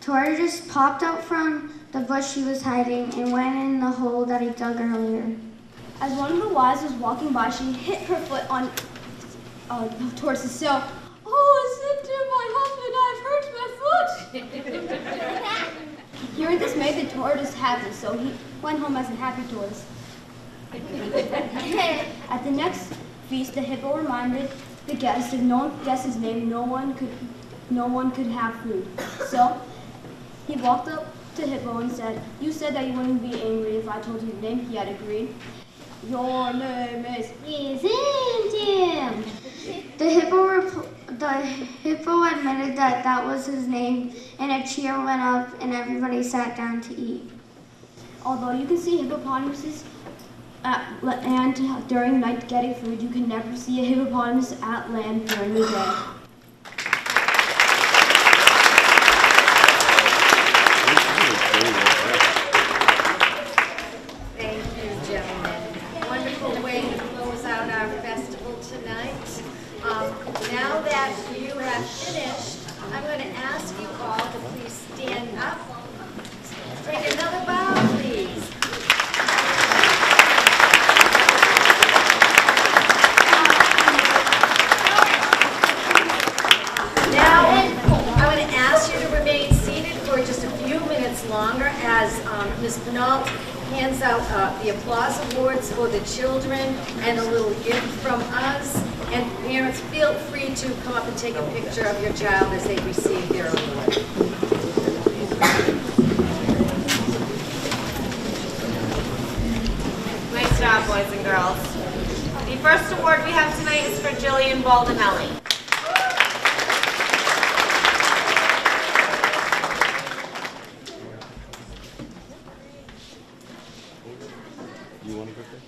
tortoise popped out from the bush she was hiding and went in the hole that he dug earlier. As one of the wives was walking by, she hit her foot on the tortoise's sill. Oh, listen to my husband, I've hurt my foot. Hearing this made the tortoise happy, so he went home as a happy tortoise. At the next feast, the hippo reminded the guest if no one guessed his name, no one could have food. So he walked up to Hippo and said, "You said that you wouldn't be angry if I told you your name." He had agreed. "Your name is Jim." The hippo admitted that that was his name, and a cheer went up, and everybody sat down to eat. Although you can see hippopotamuses at land during night getting food, you can never see a hippopotamus at land during the day. Thank you, gentlemen. Wonderful way to close out our festival tonight. Now that you have finished, I'm going to ask you all to please stand up. Take another bow, please. Now, I'm going to ask you to remain seated for just a few minutes longer as Ms. Penalt hands out the applause awards for the children and a little gift from us. And parents, feel free to come up and take a picture of your child as they receive their award. Nice job, boys and girls. The first award we have tonight is for Jillian Baldinelli. You want to go first?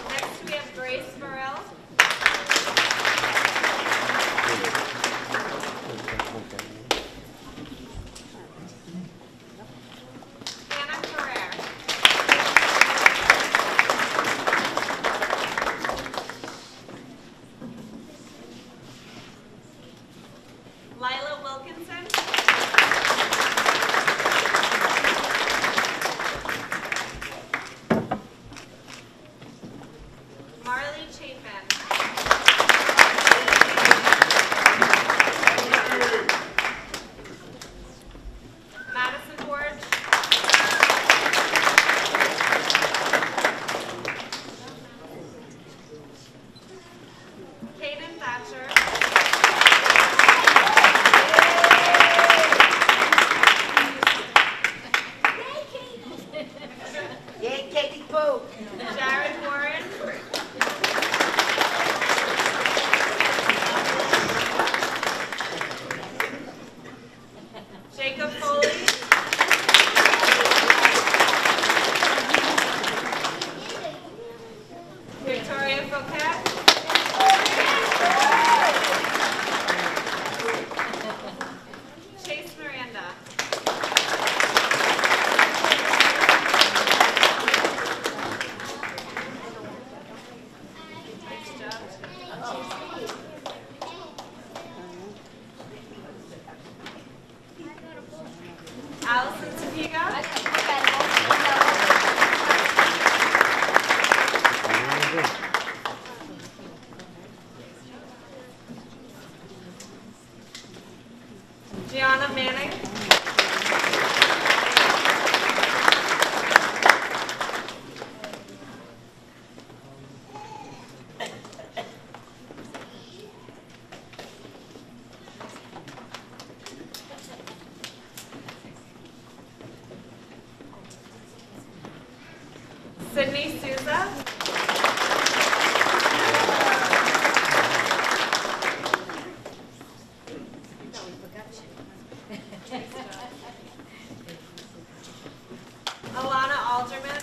Next we have Grace Burrell. Hannah Ferrer. Lila Wilkinson. Marley Chapin. Madison Ward. Kaden Thatcher. Yay, Katie Pooh. Jared Warren. Jacob Foley. Victoria Fouquet. Chase Miranda. Nice job. Allison Tapiga. Gianna Manning. Sydney Souza. Alana Alderman.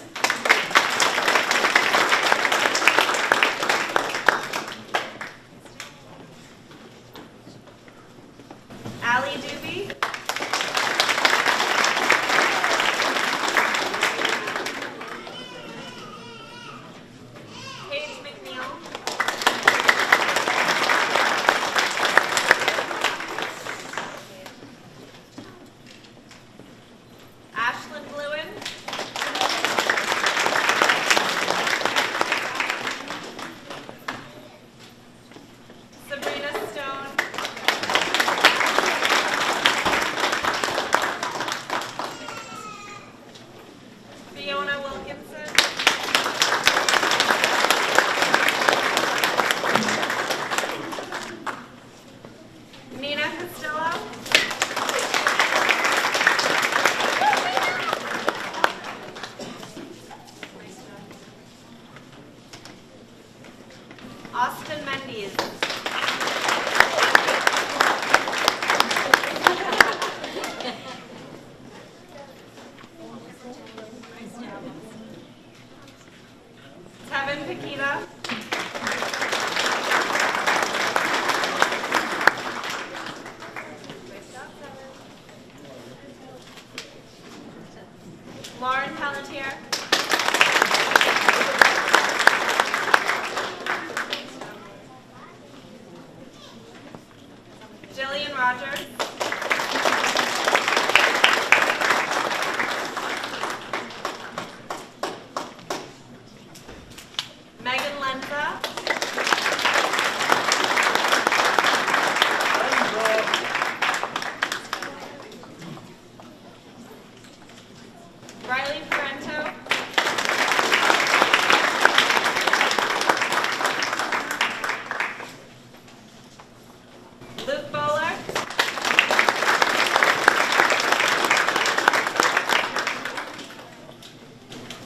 Allie Doobie. Paige McNeil. Ashlyn Bluen. Sabrina Stone. Fiona Wilkinson. Nina Castillo. Austin Mendes. Tevin Paquita. Lauren Pelletier. Jillian Rogers. Megan Lenza. Riley Parento. Luke Bowler.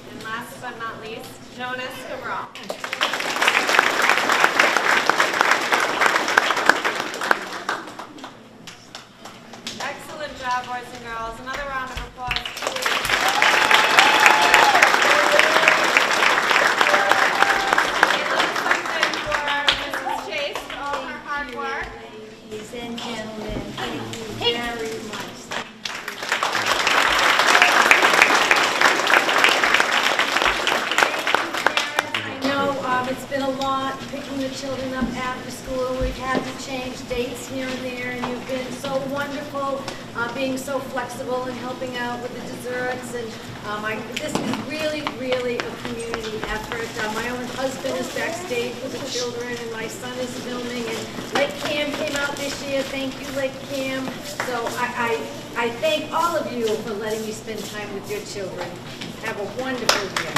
And last but not least, Jonas Cabral. Excellent job, boys and girls. Another round of applause, please. A little something for Mrs. Chase for all her hard work. Ladies and gentlemen, thank you very much. I know it's been a lot picking the children up after school. We've had to change dates here and there, and you've been so wonderful, being so flexible and helping out with the desserts. And this is really, really a community effort. My own husband is backstage with the children, and my son is filming. And LakeCAM came out this year. Thank you, LakeCAM. So I thank all of you for letting me spend time with your children. Have a wonderful year.